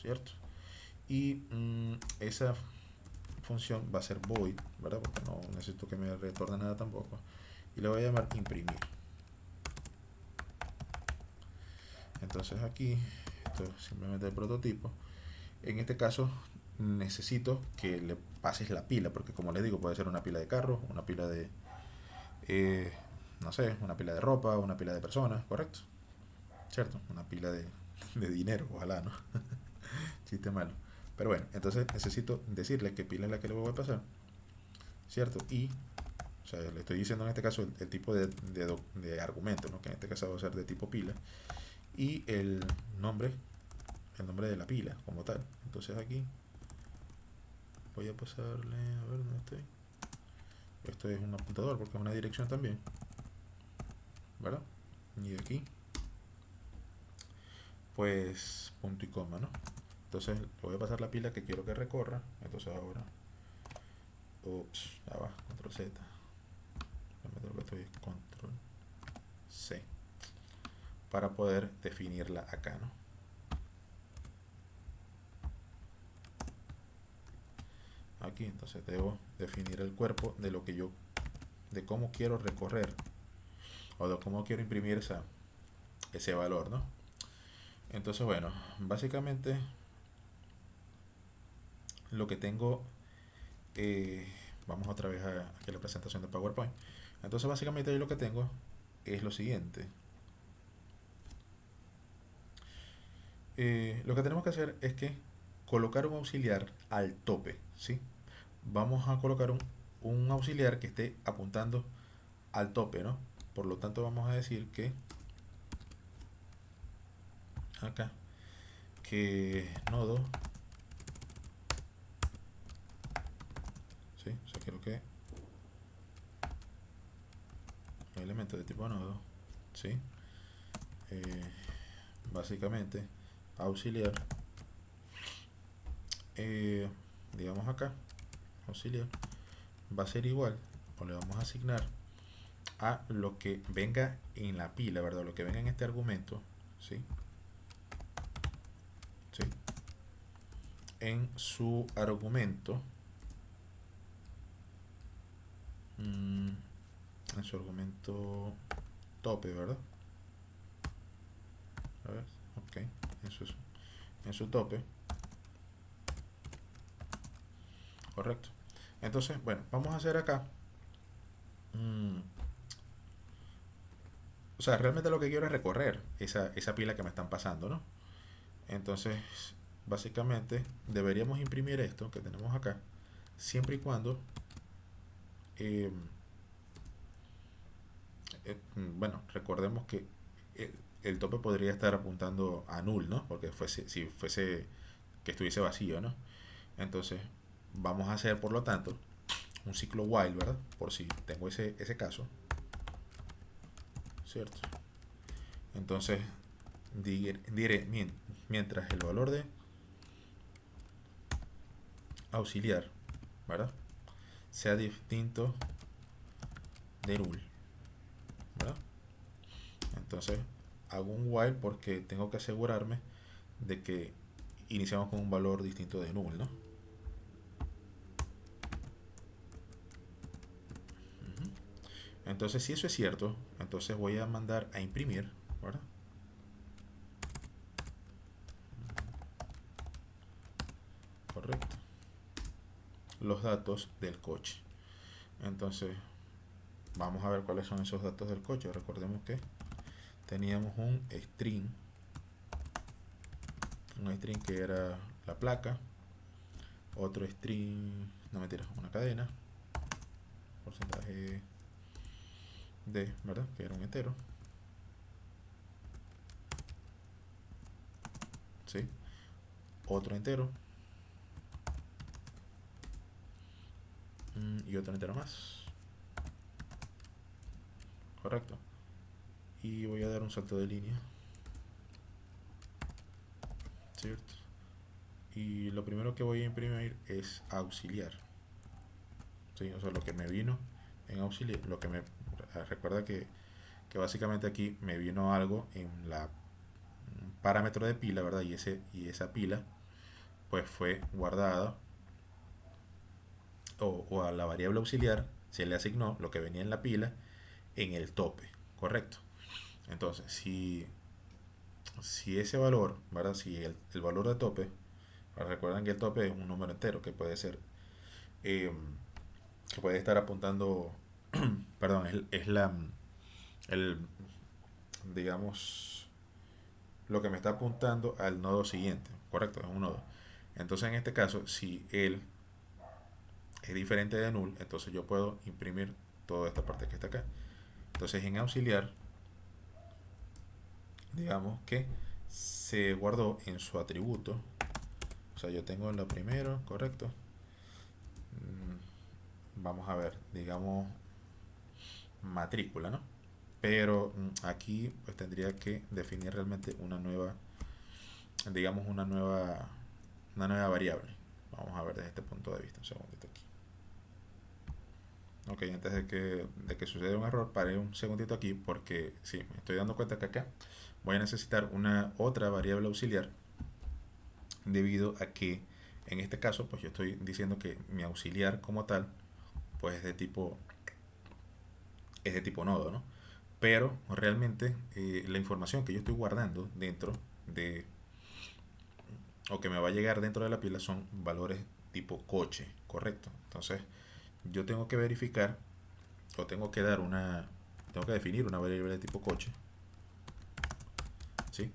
Speaker 1: ¿cierto? Y esa función va a ser void, ¿verdad? Porque no necesito que me retorne nada tampoco. Y le voy a llamar imprimir. Entonces aquí, esto es simplemente el prototipo. En este caso necesito que le pases la pila, porque como les digo, puede ser una pila de carros, una pila de, no sé, una pila de ropa, una pila de personas, ¿correcto? ¿Cierto? Una pila de dinero, ojalá, ¿no? Chiste malo. Pero bueno, entonces necesito decirle qué pila es la que le voy a pasar, ¿cierto? Y, o sea, le estoy diciendo en este caso el tipo de argumento, ¿no? Que en este caso va a ser de tipo pila. Y el nombre de la pila como tal. Entonces aquí voy a pasarle, a ver dónde estoy. Esto es un apuntador porque es una dirección también, ¿verdad? Y aquí pues punto y coma, ¿no? Entonces le voy a pasar la pila que quiero que recorra. Entonces ahora, ups, ya va, control Z, lo que estoy, control C, para poder definirla acá, ¿no? Aquí entonces debo definir el cuerpo de lo que yo, de cómo quiero recorrer, o de cómo quiero imprimir ese valor, ¿no? Entonces, bueno, básicamente lo que tengo, vamos otra vez aquí a la presentación de PowerPoint. Entonces, básicamente lo que tengo es lo siguiente. Lo que tenemos que hacer es que colocar un auxiliar al tope, ¿sí? Vamos a colocar un auxiliar que esté apuntando al tope, ¿no? Por lo tanto, vamos a decir que acá, que nodo, ¿sí? O sea, quiero que el elemento de tipo nodo, ¿sí? Básicamente, auxiliar, digamos acá, auxiliar, va a ser igual, o le vamos a asignar a lo que venga en la pila, ¿verdad? Lo que venga en este argumento, ¿sí? en su argumento, en su argumento tope, ¿verdad? A ver, ok, eso es en su tope, correcto. Entonces, bueno, vamos a hacer acá, o sea, realmente lo que quiero es recorrer esa pila que me están pasando, ¿no? Entonces, básicamente, deberíamos imprimir esto que tenemos acá, siempre y cuando, eh, bueno, recordemos que el, el tope podría estar apuntando a null, ¿no? Porque fuese, si fuese que estuviese vacío, ¿no? Entonces, vamos a hacer, por lo tanto, un ciclo while, ¿verdad? Por si tengo ese caso, ¿cierto? Entonces, diré, mientras el valor de auxiliar, ¿verdad? Sea distinto de null, ¿verdad? Entonces, hago un while porque tengo que asegurarme de que iniciamos con un valor distinto de null, ¿no? Entonces, si eso es cierto, entonces voy a mandar a imprimir, ¿verdad? Correcto. Los datos del coche. Entonces, vamos a ver cuáles son esos datos del coche. Recordemos que teníamos un string que era la placa, otro string, no mentira, una cadena, porcentaje de, ¿verdad? Que era un entero, ¿sí? Otro entero, y otro entero más, correcto. Y voy a dar un salto de línea, ¿cierto? Y lo primero que voy a imprimir es auxiliar, ¿sí? O sea, lo que me vino en auxiliar, lo que me recuerda que básicamente aquí me vino algo en la parámetro de pila, ¿verdad? Y esa pila pues fue guardada, o a la variable auxiliar se le asignó lo que venía en la pila en el tope, correcto. Entonces, si ese valor, ¿verdad? Si el valor de tope, recuerden que el tope es un número entero que puede ser, eh, que puede estar apuntando, perdón, es el, digamos, lo que me está apuntando al nodo siguiente, correcto, es un nodo. Entonces, en este caso, si él es diferente de null, entonces yo puedo imprimir toda esta parte que está acá. Entonces, en auxiliar, digamos que se guardó en su atributo, o sea, yo tengo lo primero, correcto. Vamos a ver, digamos matrícula, ¿no? Pero aquí pues tendría que definir realmente una nueva, digamos una nueva variable. Vamos a ver desde este punto de vista, un segundito aquí. Ok, antes de que suceda un error, paré un segundito aquí porque sí, me estoy dando cuenta que acá voy a necesitar una otra variable auxiliar, debido a que en este caso pues yo estoy diciendo que mi auxiliar como tal pues es de tipo nodo, ¿no? Pero realmente la información que yo estoy guardando dentro de, o que me va a llegar dentro de la pila, son valores tipo coche, correcto. Entonces yo tengo que verificar, o tengo que definir una variable de tipo coche, ¿sí?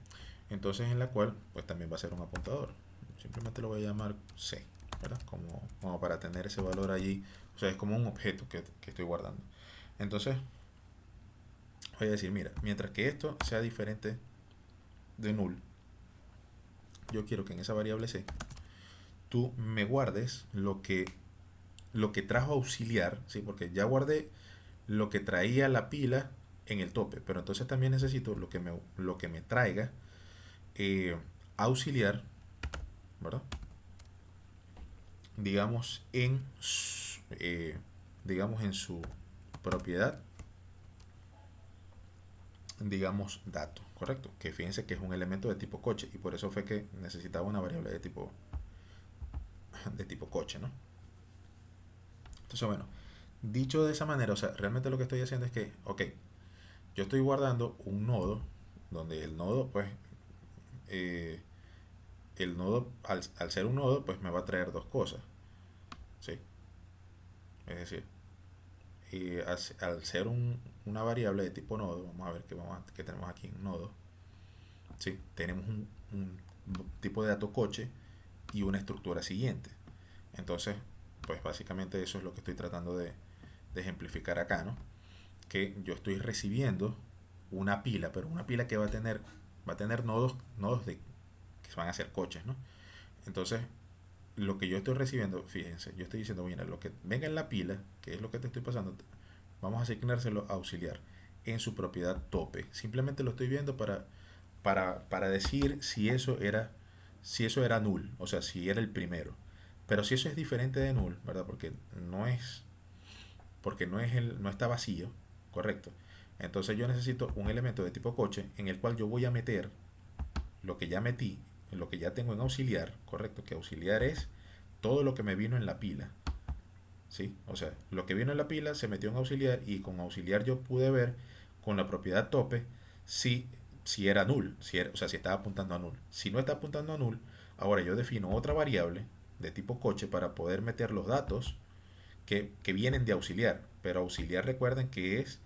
Speaker 1: Entonces, en la cual pues también va a ser un apuntador. Simplemente lo voy a llamar C, ¿verdad? Como para tener ese valor allí. O sea, es como un objeto que estoy guardando. Entonces voy a decir, mira, mientras que esto sea diferente de null, yo quiero que en esa variable C tú me guardes lo que trajo auxiliar, ¿sí? Porque ya guardé lo que traía la pila en el tope, pero entonces también necesito lo que me traiga eh, auxiliar, ¿verdad? Digamos en su propiedad, digamos dato, correcto, que fíjense que es un elemento de tipo coche, y por eso fue que necesitaba una variable de tipo coche, ¿no? Entonces, bueno, dicho de esa manera, o sea, realmente lo que estoy haciendo es que, ok, yo estoy guardando un nodo, donde el nodo, pues, eh, el nodo, al ser un nodo, pues me va a traer dos cosas, ¿sí? Es decir, al ser una variable de tipo nodo, vamos a ver que tenemos aquí en nodo, ¿sí? Tenemos un tipo de dato coche y una estructura siguiente. Entonces, pues básicamente eso es lo que estoy tratando de ejemplificar acá, ¿no? Que yo estoy recibiendo una pila, pero una pila que va a tener nodos que van a ser coches, ¿no? Entonces, lo que yo estoy recibiendo, fíjense, yo estoy diciendo, mira, lo que venga en la pila, que es lo que te estoy pasando, vamos a asignárselo a auxiliar en su propiedad tope. Simplemente lo estoy viendo para decir si eso era null, o sea, si era el primero. Pero si eso es diferente de null, ¿verdad? No está vacío, correcto. Entonces yo necesito un elemento de tipo coche en el cual yo voy a meter lo que ya metí, lo que ya tengo en auxiliar, correcto, que auxiliar es todo lo que me vino en la pila, ¿sí? O sea, lo que vino en la pila se metió en auxiliar y con auxiliar yo pude ver con la propiedad tope si era null, o sea, si estaba apuntando a null. Si no está apuntando a null, ahora yo defino otra variable de tipo coche para poder meter los datos que vienen de auxiliar. Pero auxiliar, recuerden que es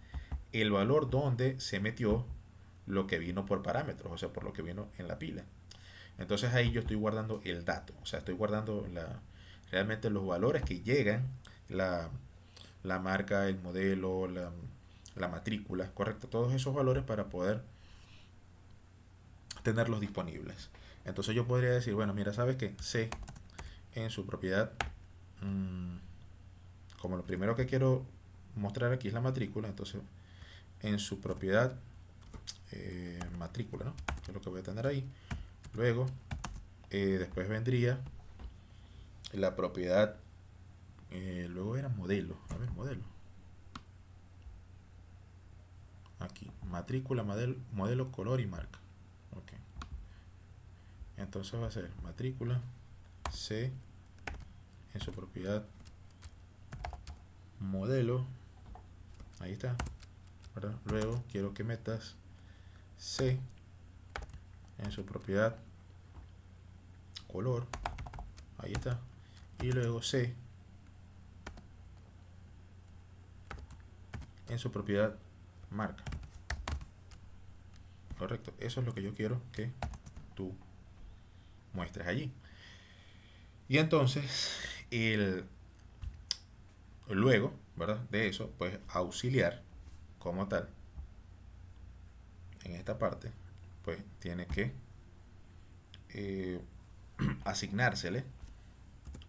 Speaker 1: el valor donde se metió lo que vino por parámetros, o sea, por lo que vino en la pila. Entonces ahí yo estoy guardando el dato, o sea, estoy guardando realmente los valores que llegan, la, la marca, el modelo, la matrícula, correcto, todos esos valores para poder tenerlos disponibles. Entonces yo podría decir, bueno, mira, ¿sabes qué? C en su propiedad, mmm, como lo primero que quiero mostrar aquí es la matrícula, entonces en su propiedad matrícula, ¿no? Que es lo que voy a tener ahí. Luego, después vendría la propiedad, luego era modelo, a ver, modelo. Aquí, matrícula, modelo, color y marca. Ok. Entonces va a ser matrícula, C, en su propiedad, modelo, ahí está, ¿verdad? Luego quiero que metas C en su propiedad, color, ahí está, y luego C en su propiedad, marca. Correcto, eso es lo que yo quiero que tú muestres allí. Y entonces, luego, ¿verdad? De eso, pues auxiliar como tal, en esta parte, pues tiene que eh, asignársele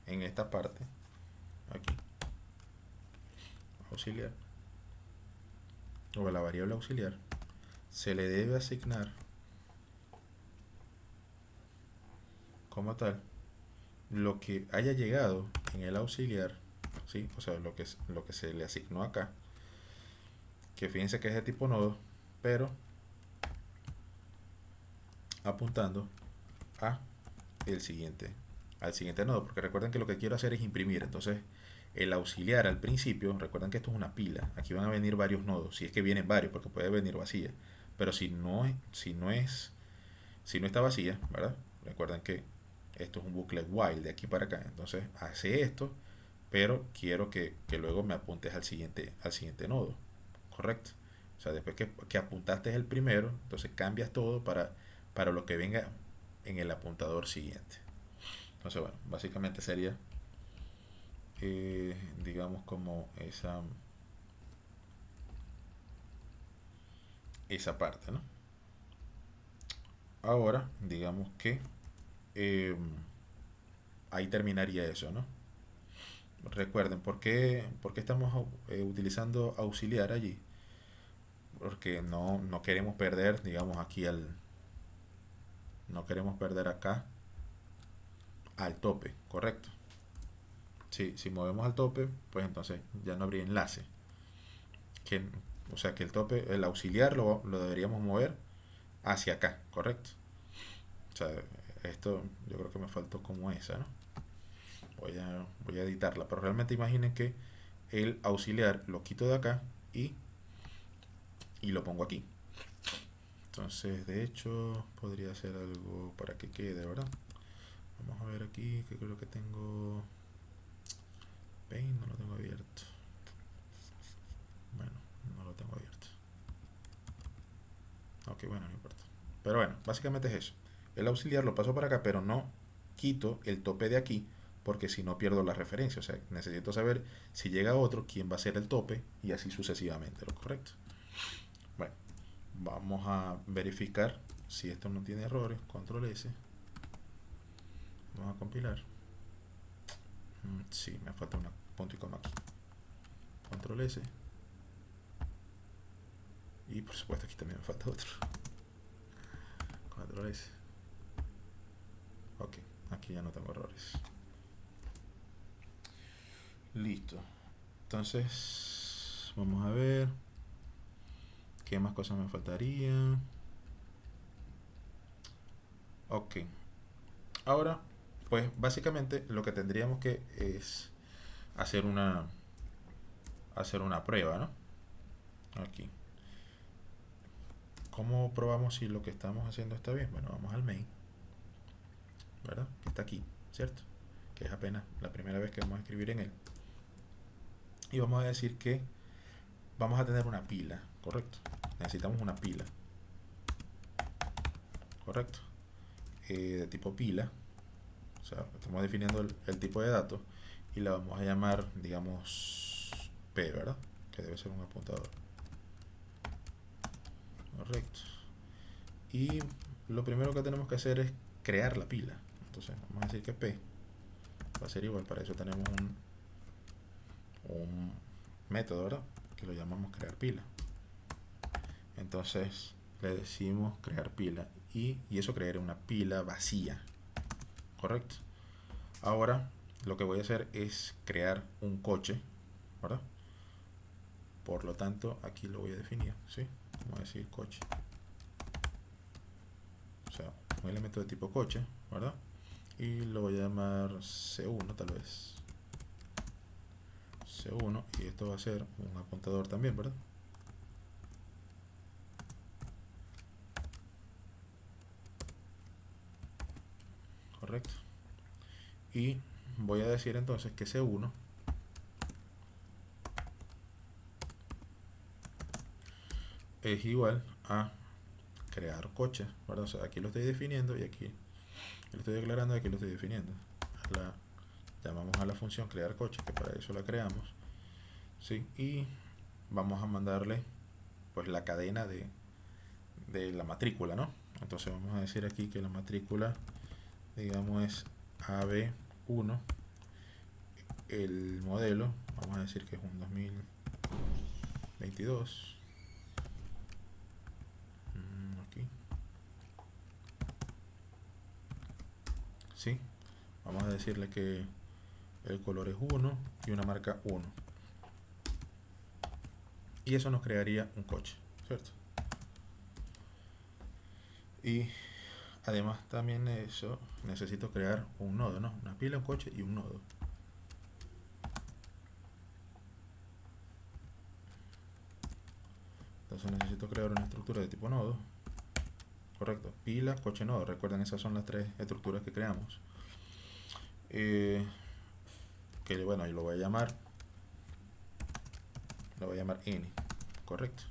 Speaker 1: en esta parte, aquí, auxiliar, o a la variable auxiliar, se le debe asignar como tal lo que haya llegado en el auxiliar, ¿sí? O sea, lo que se le asignó acá, que fíjense que es de tipo nodo, pero apuntando a el siguiente, al siguiente nodo, porque recuerden que lo que quiero hacer es imprimir. Entonces el auxiliar al principio, recuerden que esto es una pila, aquí van a venir varios nodos, si es que vienen varios, porque puede venir vacía, pero si no está vacía, ¿verdad? Recuerden que esto es un bucle while de aquí para acá, entonces hace esto, pero quiero que luego me apuntes al siguiente nodo, correcto. O sea, después que apuntaste el primero, entonces cambias todo para lo que venga en el apuntador siguiente. Entonces, bueno, básicamente sería, digamos, como esa parte, ¿no? Ahora, digamos que eh, ahí terminaría eso, ¿no? Recuerden, ¿por qué estamos utilizando auxiliar allí? Porque no queremos perder, digamos, no queremos perder acá al tope, correcto. Si movemos al tope, pues entonces ya no habría enlace. Que, o sea que el auxiliar lo deberíamos mover hacia acá, correcto. O sea, esto yo creo que me faltó como esa, ¿no? voy a editarla, pero realmente imaginen que el auxiliar lo quito de acá y lo pongo aquí. Entonces, de hecho, podría hacer algo para que quede, ¿verdad? Vamos a ver aquí, que creo que tengo Paint, no lo tengo abierto. Bueno, no lo tengo abierto. Ok, bueno, no importa. Pero bueno, básicamente es eso. El auxiliar lo paso para acá, pero no quito el tope de aquí, porque si no pierdo la referencia. O sea, necesito saber si llega otro, quién va a ser el tope, y así sucesivamente, ¿lo correcto? Bueno, vamos a verificar si esto no tiene errores. Control S. Vamos a compilar. Sí, me falta una punto y coma aquí. Control S. Y por supuesto aquí también me falta otro. Control S. Ok, aquí ya no tengo errores. Listo. Entonces, vamos a ver qué más cosas me faltarían. Ok. Ahora, pues básicamente lo que tendríamos que es hacer una prueba, ¿no? Aquí. ¿Cómo probamos si lo que estamos haciendo está bien? Bueno, vamos al main, ¿verdad? Que está aquí, ¿cierto? Que es apenas la primera vez que vamos a escribir en él. Y vamos a decir que vamos a tener una pila, ¿correcto? Necesitamos una pila, ¿correcto? De tipo pila. O sea, estamos definiendo el tipo de datos y la vamos a llamar, digamos, P, ¿verdad? Que debe ser un apuntador. Correcto. Y lo primero que tenemos que hacer es crear la pila. Entonces vamos a decir que P va a ser igual. Para eso tenemos un método, ¿verdad? Que lo llamamos crear pila. Entonces le decimos crear pila y eso crearía una pila vacía. Correcto. Ahora lo que voy a hacer es crear un coche, ¿verdad? Por lo tanto, aquí lo voy a definir, ¿sí? Vamos a decir coche. O sea, un elemento de tipo coche, ¿verdad? Y lo voy a llamar C1 tal vez. C1, y esto va a ser un apuntador también, ¿verdad? Correcto. Y voy a decir entonces que C1 es igual a crear coche, ¿verdad? O sea, aquí lo estoy definiendo y aquí lo estoy declarando y aquí lo estoy definiendo. Llamamos a la función crear coche, que para eso la creamos, ¿sí? Y vamos a mandarle pues la cadena de la matrícula, ¿no? Entonces vamos a decir aquí que la matrícula, digamos, es AB1. El modelo, vamos a decir que es un 2022. Aquí. Sí. Vamos a decirle que el color es 1 y una marca 1. Y eso nos crearía un coche, ¿cierto? Y además también de eso necesito crear un nodo, ¿no? Una pila, un coche y un nodo. Entonces necesito crear una estructura de tipo nodo. Correcto. Pila, coche, nodo. Recuerden, esas son las tres estructuras que creamos. Que bueno, yo lo voy a llamar n. Correcto.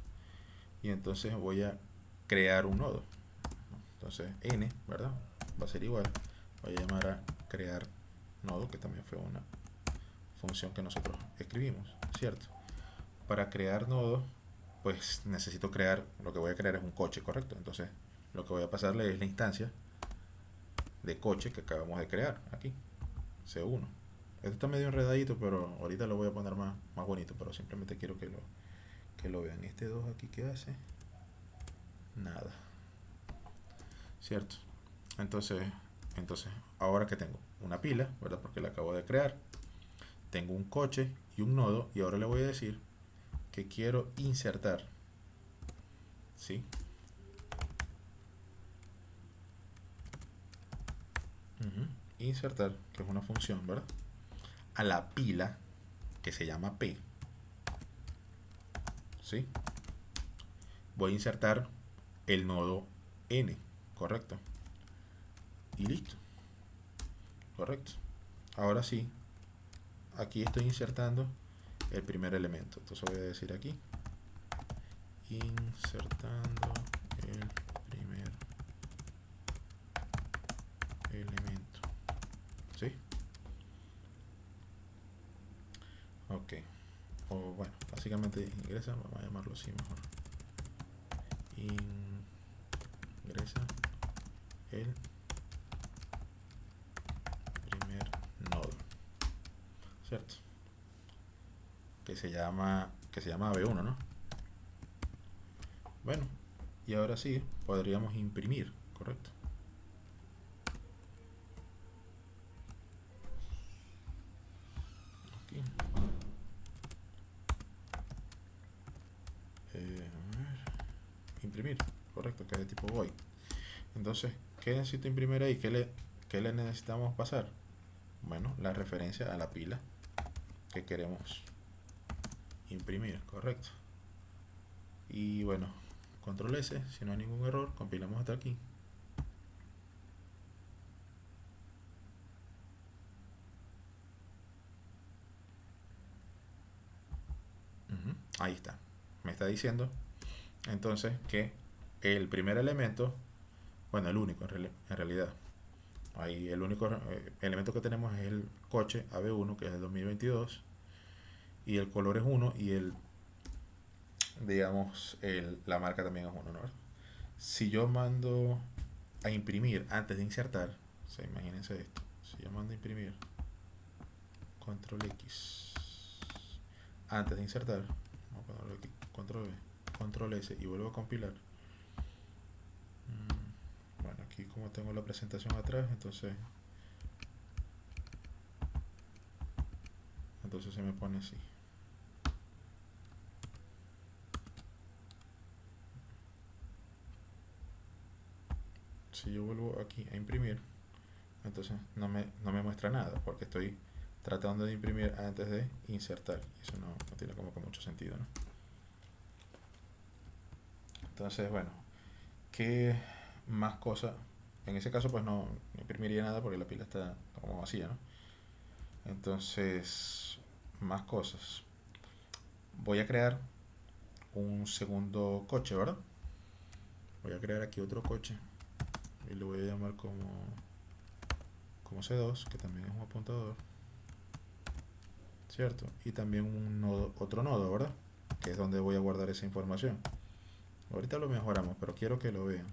Speaker 1: Y entonces voy a crear un nodo. Entonces n, ¿verdad? Va a ser igual. Voy a llamar a crear nodo, que también fue una función que nosotros escribimos, ¿cierto? Para crear nodo, pues necesito crear, lo que voy a crear es un coche, ¿correcto? Entonces lo que voy a pasarle es la instancia de coche que acabamos de crear aquí, C1. Esto está medio enredadito, pero ahorita lo voy a poner más bonito, pero simplemente quiero que lo vean. Este 2 aquí, ¿qué hace? Nada, ¿cierto? Entonces ahora que tengo una pila, ¿verdad? Porque la acabo de crear, tengo un coche y un nodo, y ahora le voy a decir que quiero insertar, ¿sí? Insertar, que es una función, ¿verdad? a la pila que se llama P, ¿sí? Voy a insertar el nodo N, correcto, y listo, correcto. Ahora sí, aquí estoy insertando el primer elemento, entonces voy a decir aquí insertando el primer elemento, ¿sí? Ok, o bueno, básicamente ingresa, vamos a llamarlo así mejor, ingresa el primer nodo, ¿cierto? Que se llama B1, ¿no? Bueno, y ahora sí podríamos imprimir, ¿correcto? Aquí. Imprimir, correcto, que es de tipo void. Entonces, ¿qué necesito imprimir ahí? ¿Qué le necesitamos pasar? Bueno, la referencia a la pila que queremos imprimir, correcto. Y bueno, control S, si no hay ningún error, compilamos hasta aquí. Ahí está. Me está diciendo entonces que el primer elemento, bueno, el único en realidad, ahí el único elemento que tenemos es el coche AB1, que es de 2022, y el color es 1 y el, digamos, la marca también es 1, ¿no? Si yo mando a imprimir antes de insertar, o sea, imagínense esto, si yo mando a imprimir control X antes de insertar, vamos a ponerlo aquí, control V, control S y vuelvo a compilar. Bueno, aquí como tengo la presentación atrás, entonces se me pone así. Si yo vuelvo aquí a imprimir, entonces no me muestra nada porque estoy tratando de imprimir antes de insertar. Eso no tiene como que mucho sentido, ¿no? Entonces, bueno, ¿qué más cosas? En ese caso pues no imprimiría nada porque la pila está como vacía, ¿no? Entonces, más cosas. Voy a crear un segundo coche, ¿verdad? Voy a crear aquí otro coche y lo voy a llamar como C2, que también es un apuntador, ¿cierto? Y también un nodo, otro nodo, ¿verdad? Que es donde voy a guardar esa información. Ahorita lo mejoramos, pero quiero que lo vean.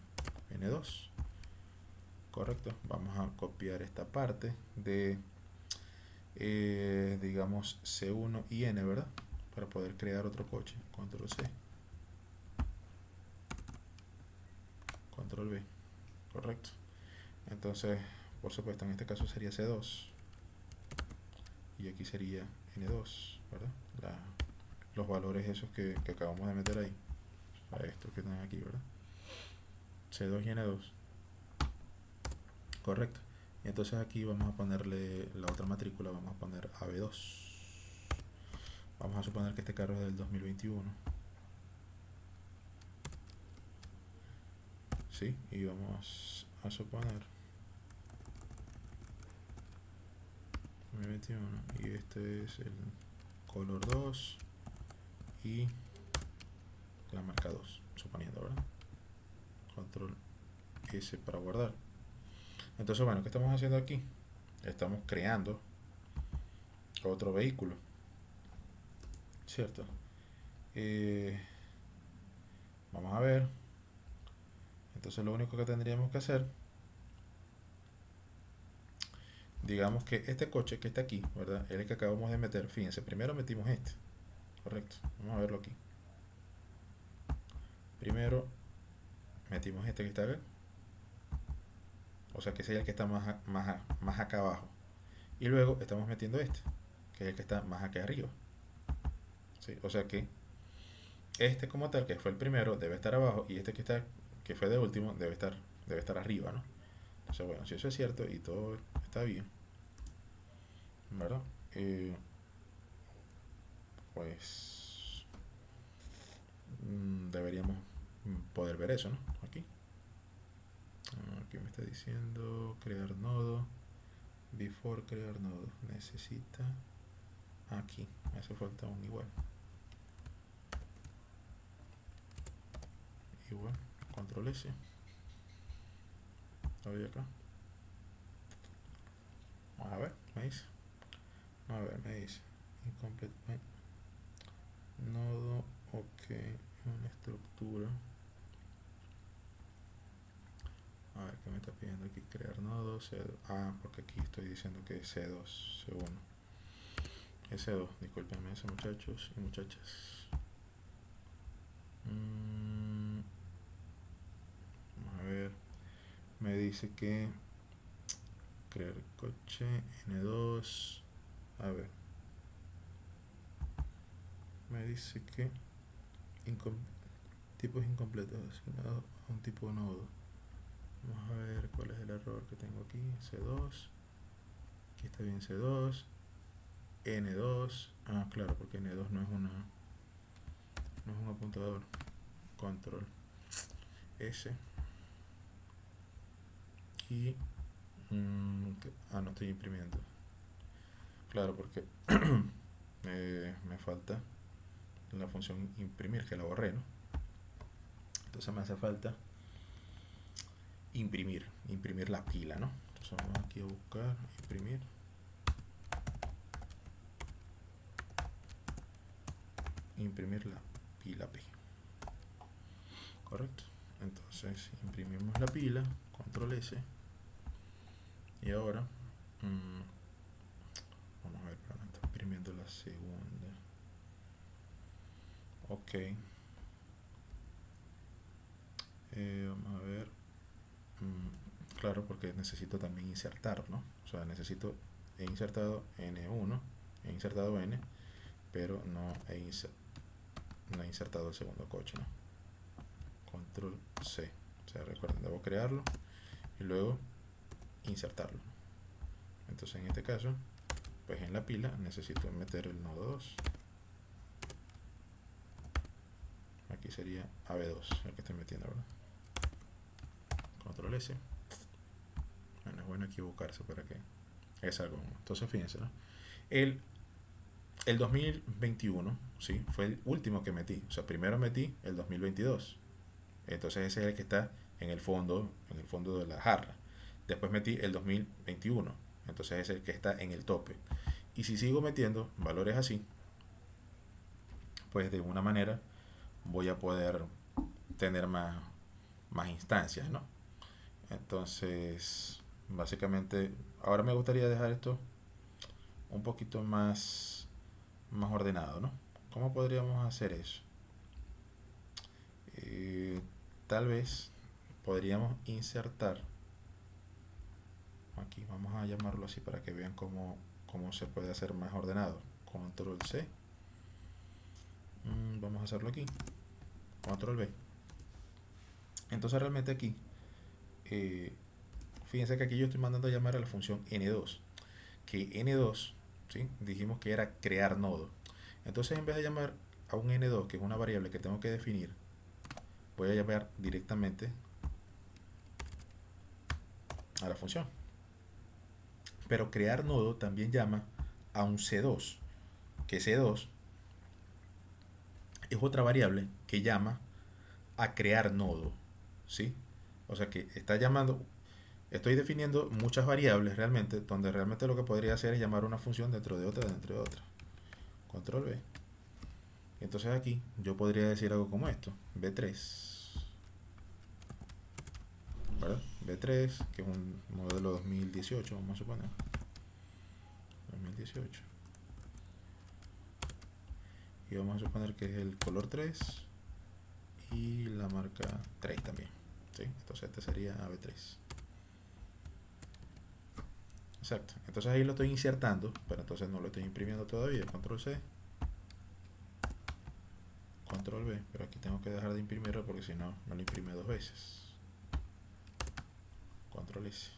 Speaker 1: N2, correcto. Vamos a copiar esta parte de digamos C1 y N, ¿verdad? Para poder crear otro coche. Control C, control V, correcto. Entonces, por supuesto, en este caso sería C2 y aquí sería N2, ¿verdad? Los valores esos que acabamos de meter ahí, para estos que están aquí, ¿verdad? C2 y N2, correcto. Y entonces aquí vamos a ponerle la otra matrícula, vamos a poner AB2. Vamos a suponer que este carro es del 2021. ¿Sí? Y vamos a suponer 2021 y este es el color 2 y la marca 2, suponiendo, ¿verdad? Control S para guardar. Entonces, bueno, ¿qué estamos haciendo aquí? Estamos creando otro vehículo, ¿cierto? Vamos a ver. Entonces lo único que tendríamos que hacer, digamos que este coche que está aquí, ¿verdad? Es el que acabamos de meter. Fíjense, primero metimos este, correcto. Vamos a verlo aquí. Primero metimos este que está acá, o sea que sería el que está más acá abajo, y luego estamos metiendo este que es el que está más acá arriba, ¿sí? O sea que este como tal, que fue el primero, debe estar abajo, y este que fue de último debe estar arriba, ¿no? Entonces, bueno, si eso es cierto y todo está bien, ¿verdad? eh, pues deberíamos poder ver eso, ¿no? Aquí. Aquí me está diciendo crear nodo. Before crear nodo. Necesita aquí. Me hace falta un igual. Igual. Control S. Lo doy acá. Vamos a ver. Me dice. A ver, me dice. Incomplete. Nodo. Ok. Una estructura. A ver, ¿qué me está pidiendo aquí? Crear nodo, C2. Ah, porque aquí estoy diciendo que es C2, C1. S2, discúlpenme eso, muchachos y muchachas. Vamos a ver. Me dice que crear coche N2. A ver. Me dice que tipos incompletos asignados a un tipo nodo. Vamos a ver cuál es el error que tengo aquí. C2. Aquí está bien C2. N2. Ah, claro, porque N2 no es un apuntador. Control S. Y no estoy imprimiendo. Claro, porque me falta la función imprimir, que la borré, ¿no? Entonces me hace falta imprimir la pila, ¿no? Entonces vamos aquí a buscar imprimir. Imprimir la pila P. Correcto. Entonces imprimimos la pila, control S. Y ahora vamos a ver, pero no está imprimiendo la segunda. Ok. Vamos a ver. Claro, porque necesito también insertar, ¿no? O sea, he insertado N1, he insertado N, pero no he insertado el segundo coche, ¿no? Control C. O sea, recuerden, debo crearlo y luego insertarlo. Entonces en este caso, pues en la pila necesito meter el nodo 2. Aquí sería AB2 el que estoy metiendo, ¿verdad? Control S. Bueno, es bueno equivocarse para que es algo. Entonces fíjense, ¿no? El 2021, ¿sí? Fue el último que metí. O sea, primero metí el 2022. Entonces ese es el que está en el fondo de la jarra. Después metí el 2021. Entonces ese es el que está en el tope. Y si sigo metiendo valores así, pues de una manera voy a poder tener más instancias, ¿no? Entonces, básicamente, ahora me gustaría dejar esto un poquito más ordenado, ¿no? ¿Cómo podríamos hacer eso? Tal vez podríamos insertar, aquí vamos a llamarlo así para que vean cómo se puede hacer más ordenado. Control C. Vamos a hacerlo aquí. Control V. Entonces realmente aquí, fíjense que aquí yo estoy mandando a llamar a la función N2. Que N2, ¿sí? Dijimos que era crear nodo. Entonces en vez de llamar a un N2, que es una variable que tengo que definir, voy a llamar directamente a la función. Pero crear nodo también llama a un C2, que C2 es otra variable que llama a crear nodo, ¿sí? O sea que está llamando, estoy definiendo muchas variables realmente, donde realmente lo que podría hacer es llamar una función dentro de otra, Control V. Entonces aquí yo podría decir algo como esto, B3, ¿verdad? B3, que es un modelo 2018, vamos a suponer. 2018. Y vamos a suponer que es el color 3 y la marca 3 también, ¿sí? Entonces este sería AB3. Exacto. Entonces ahí lo estoy insertando, pero entonces no lo estoy imprimiendo todavía. Control C. Control V. Pero aquí tengo que dejar de imprimirlo porque si no, me lo imprime dos veces. Control S.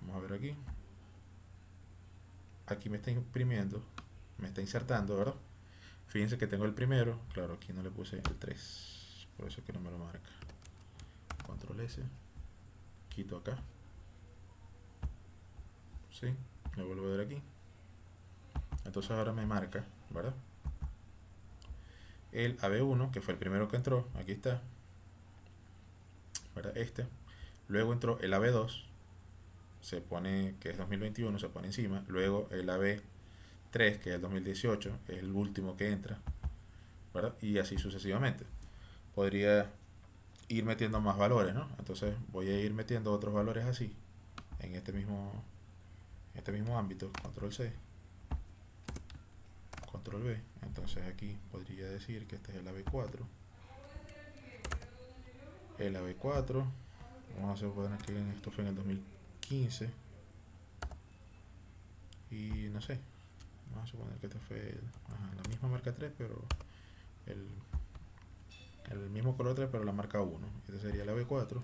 Speaker 1: Vamos a ver aquí. aquí me está imprimiendo, me está insertando, ¿verdad? Fíjense que tengo el primero, claro, aquí no le puse el 3, por eso es que no me lo marca. Control S, quito acá, ¿sí? Me vuelvo a ver aquí. Entonces ahora me marca, ¿verdad? El AB1, que fue el primero que entró, aquí está, ¿verdad? Este. Luego entró el AB2, se pone, que es 2021, se pone encima. Luego el AB3, que es el 2018, es el último que entra, ¿verdad? Y así sucesivamente. Podría ir metiendo más valores, ¿no? Entonces voy a ir metiendo otros valores así, en este mismo ámbito. Control C, Control V. Entonces aquí podría decir que este es el AB4. El AB4, vamos a suponer que esto fue en el 2015. Y no sé, vamos a suponer que este fue la misma marca 3, pero el, el mismo color 3, pero la marca 1. Este sería el AB4.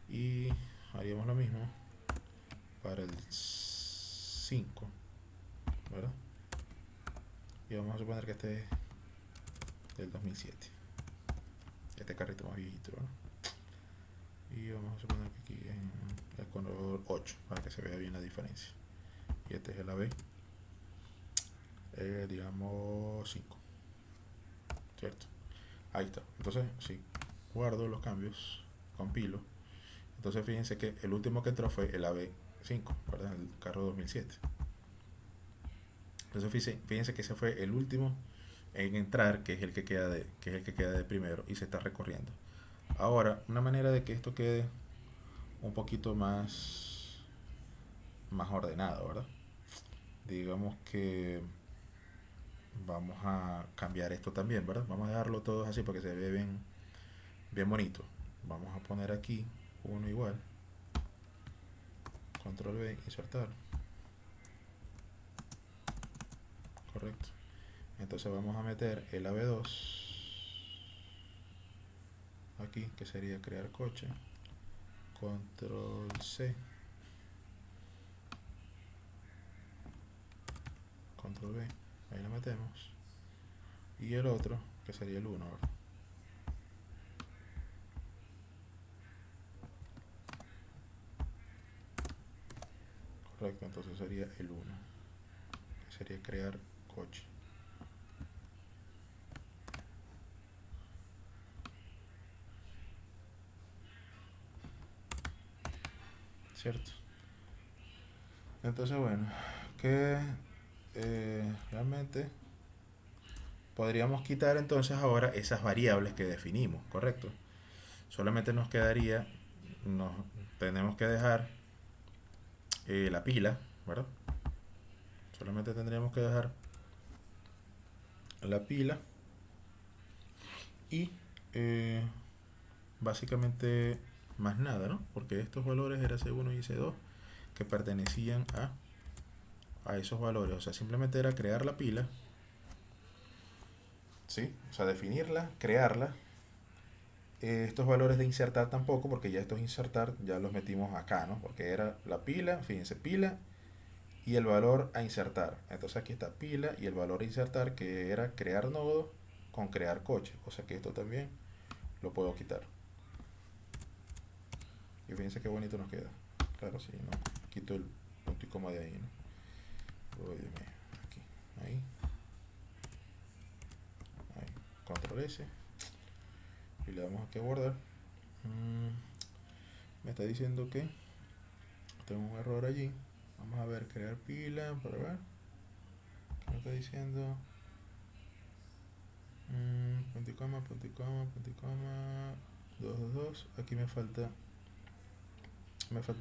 Speaker 1: Y haríamos lo mismo para el 5, ¿verdad? Y vamos a suponer que este es del 2007. Este carrito más viejito, ¿verdad? Y vamos a suponer que aquí es el color 8, para que se vea bien la diferencia. Y este es el AB, digamos 5, ¿cierto? Ahí está. Entonces, si guardo los cambios, compilo. Entonces fíjense que el último que entró fue el AB5, ¿verdad? El carro 2007. Entonces fíjense que ese fue el último en entrar, que es el que queda de primero y se está recorriendo. Ahora, una manera de que esto quede un poquito más ordenado, ¿verdad? Digamos que vamos a cambiar esto también, ¿verdad? Vamos a dejarlo todo así porque se ve bien bonito. Vamos a poner aquí uno igual. Control V, insertar. Correcto. Entonces vamos a meter el AB2 aquí, que sería crear coche. Control C, Control V, ahí lo metemos. Y el otro, que sería el 1, ¿verdad? Correcto, entonces sería el 1, que sería crear coche. ¿Cierto? Entonces, bueno, que realmente podríamos quitar entonces ahora esas variables que definimos, ¿correcto? Solamente nos quedaría, nos tenemos que dejar la pila, ¿verdad? Solamente tendríamos que dejar la pila y básicamente más nada, ¿no? Porque estos valores era C1 y C2 que pertenecían a esos valores. O sea, simplemente era crear la pila, ¿sí? O sea, definirla, crearla. Estos valores de insertar tampoco, porque ya estos insertar ya los metimos acá, ¿no? Porque era la pila, fíjense, pila y el valor a insertar. Entonces aquí está pila y el valor a insertar, que era crear nodo con crear coche. O sea que esto también lo puedo quitar. Y fíjense qué bonito nos queda. Claro, sí, ¿no? Quito el punto y coma de ahí, ¿no? Voy aquí, ahí, ahí. Control S. Y le damos aquí a guardar. Me está diciendo que tengo un error allí. Vamos a ver, crear pila para ver. ¿Qué me está diciendo? Punto y coma, punto y coma, punto y coma. 2, 2, 2. Aquí me falta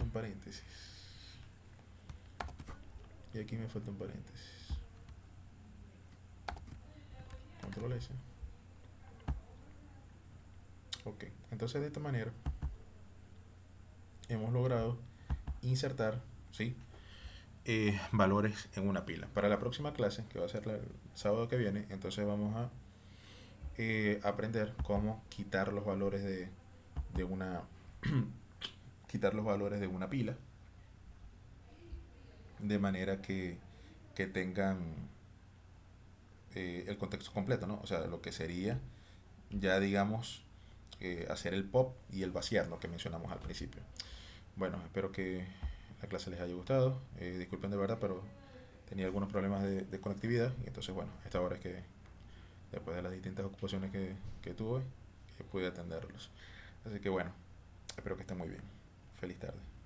Speaker 1: un paréntesis. Y aquí me falta un paréntesis. Control S. Ok, entonces de esta manera hemos logrado insertar, ¿sí? Valores en una pila. Para la próxima clase, que va a ser el sábado que viene, entonces vamos a aprender cómo quitar los valores de una quitar los valores de una pila, de manera que tengan el contexto completo, ¿no? O sea, lo que sería ya, digamos, hacer el pop y el vaciar, lo que mencionamos al principio. Bueno, espero que la clase les haya gustado. Disculpen de verdad, pero tenía algunos problemas de conectividad y entonces, bueno, esta hora es que, después de las distintas ocupaciones que tuve, pude atenderlos. Así que bueno, espero que estén muy bien. Feliz tarde.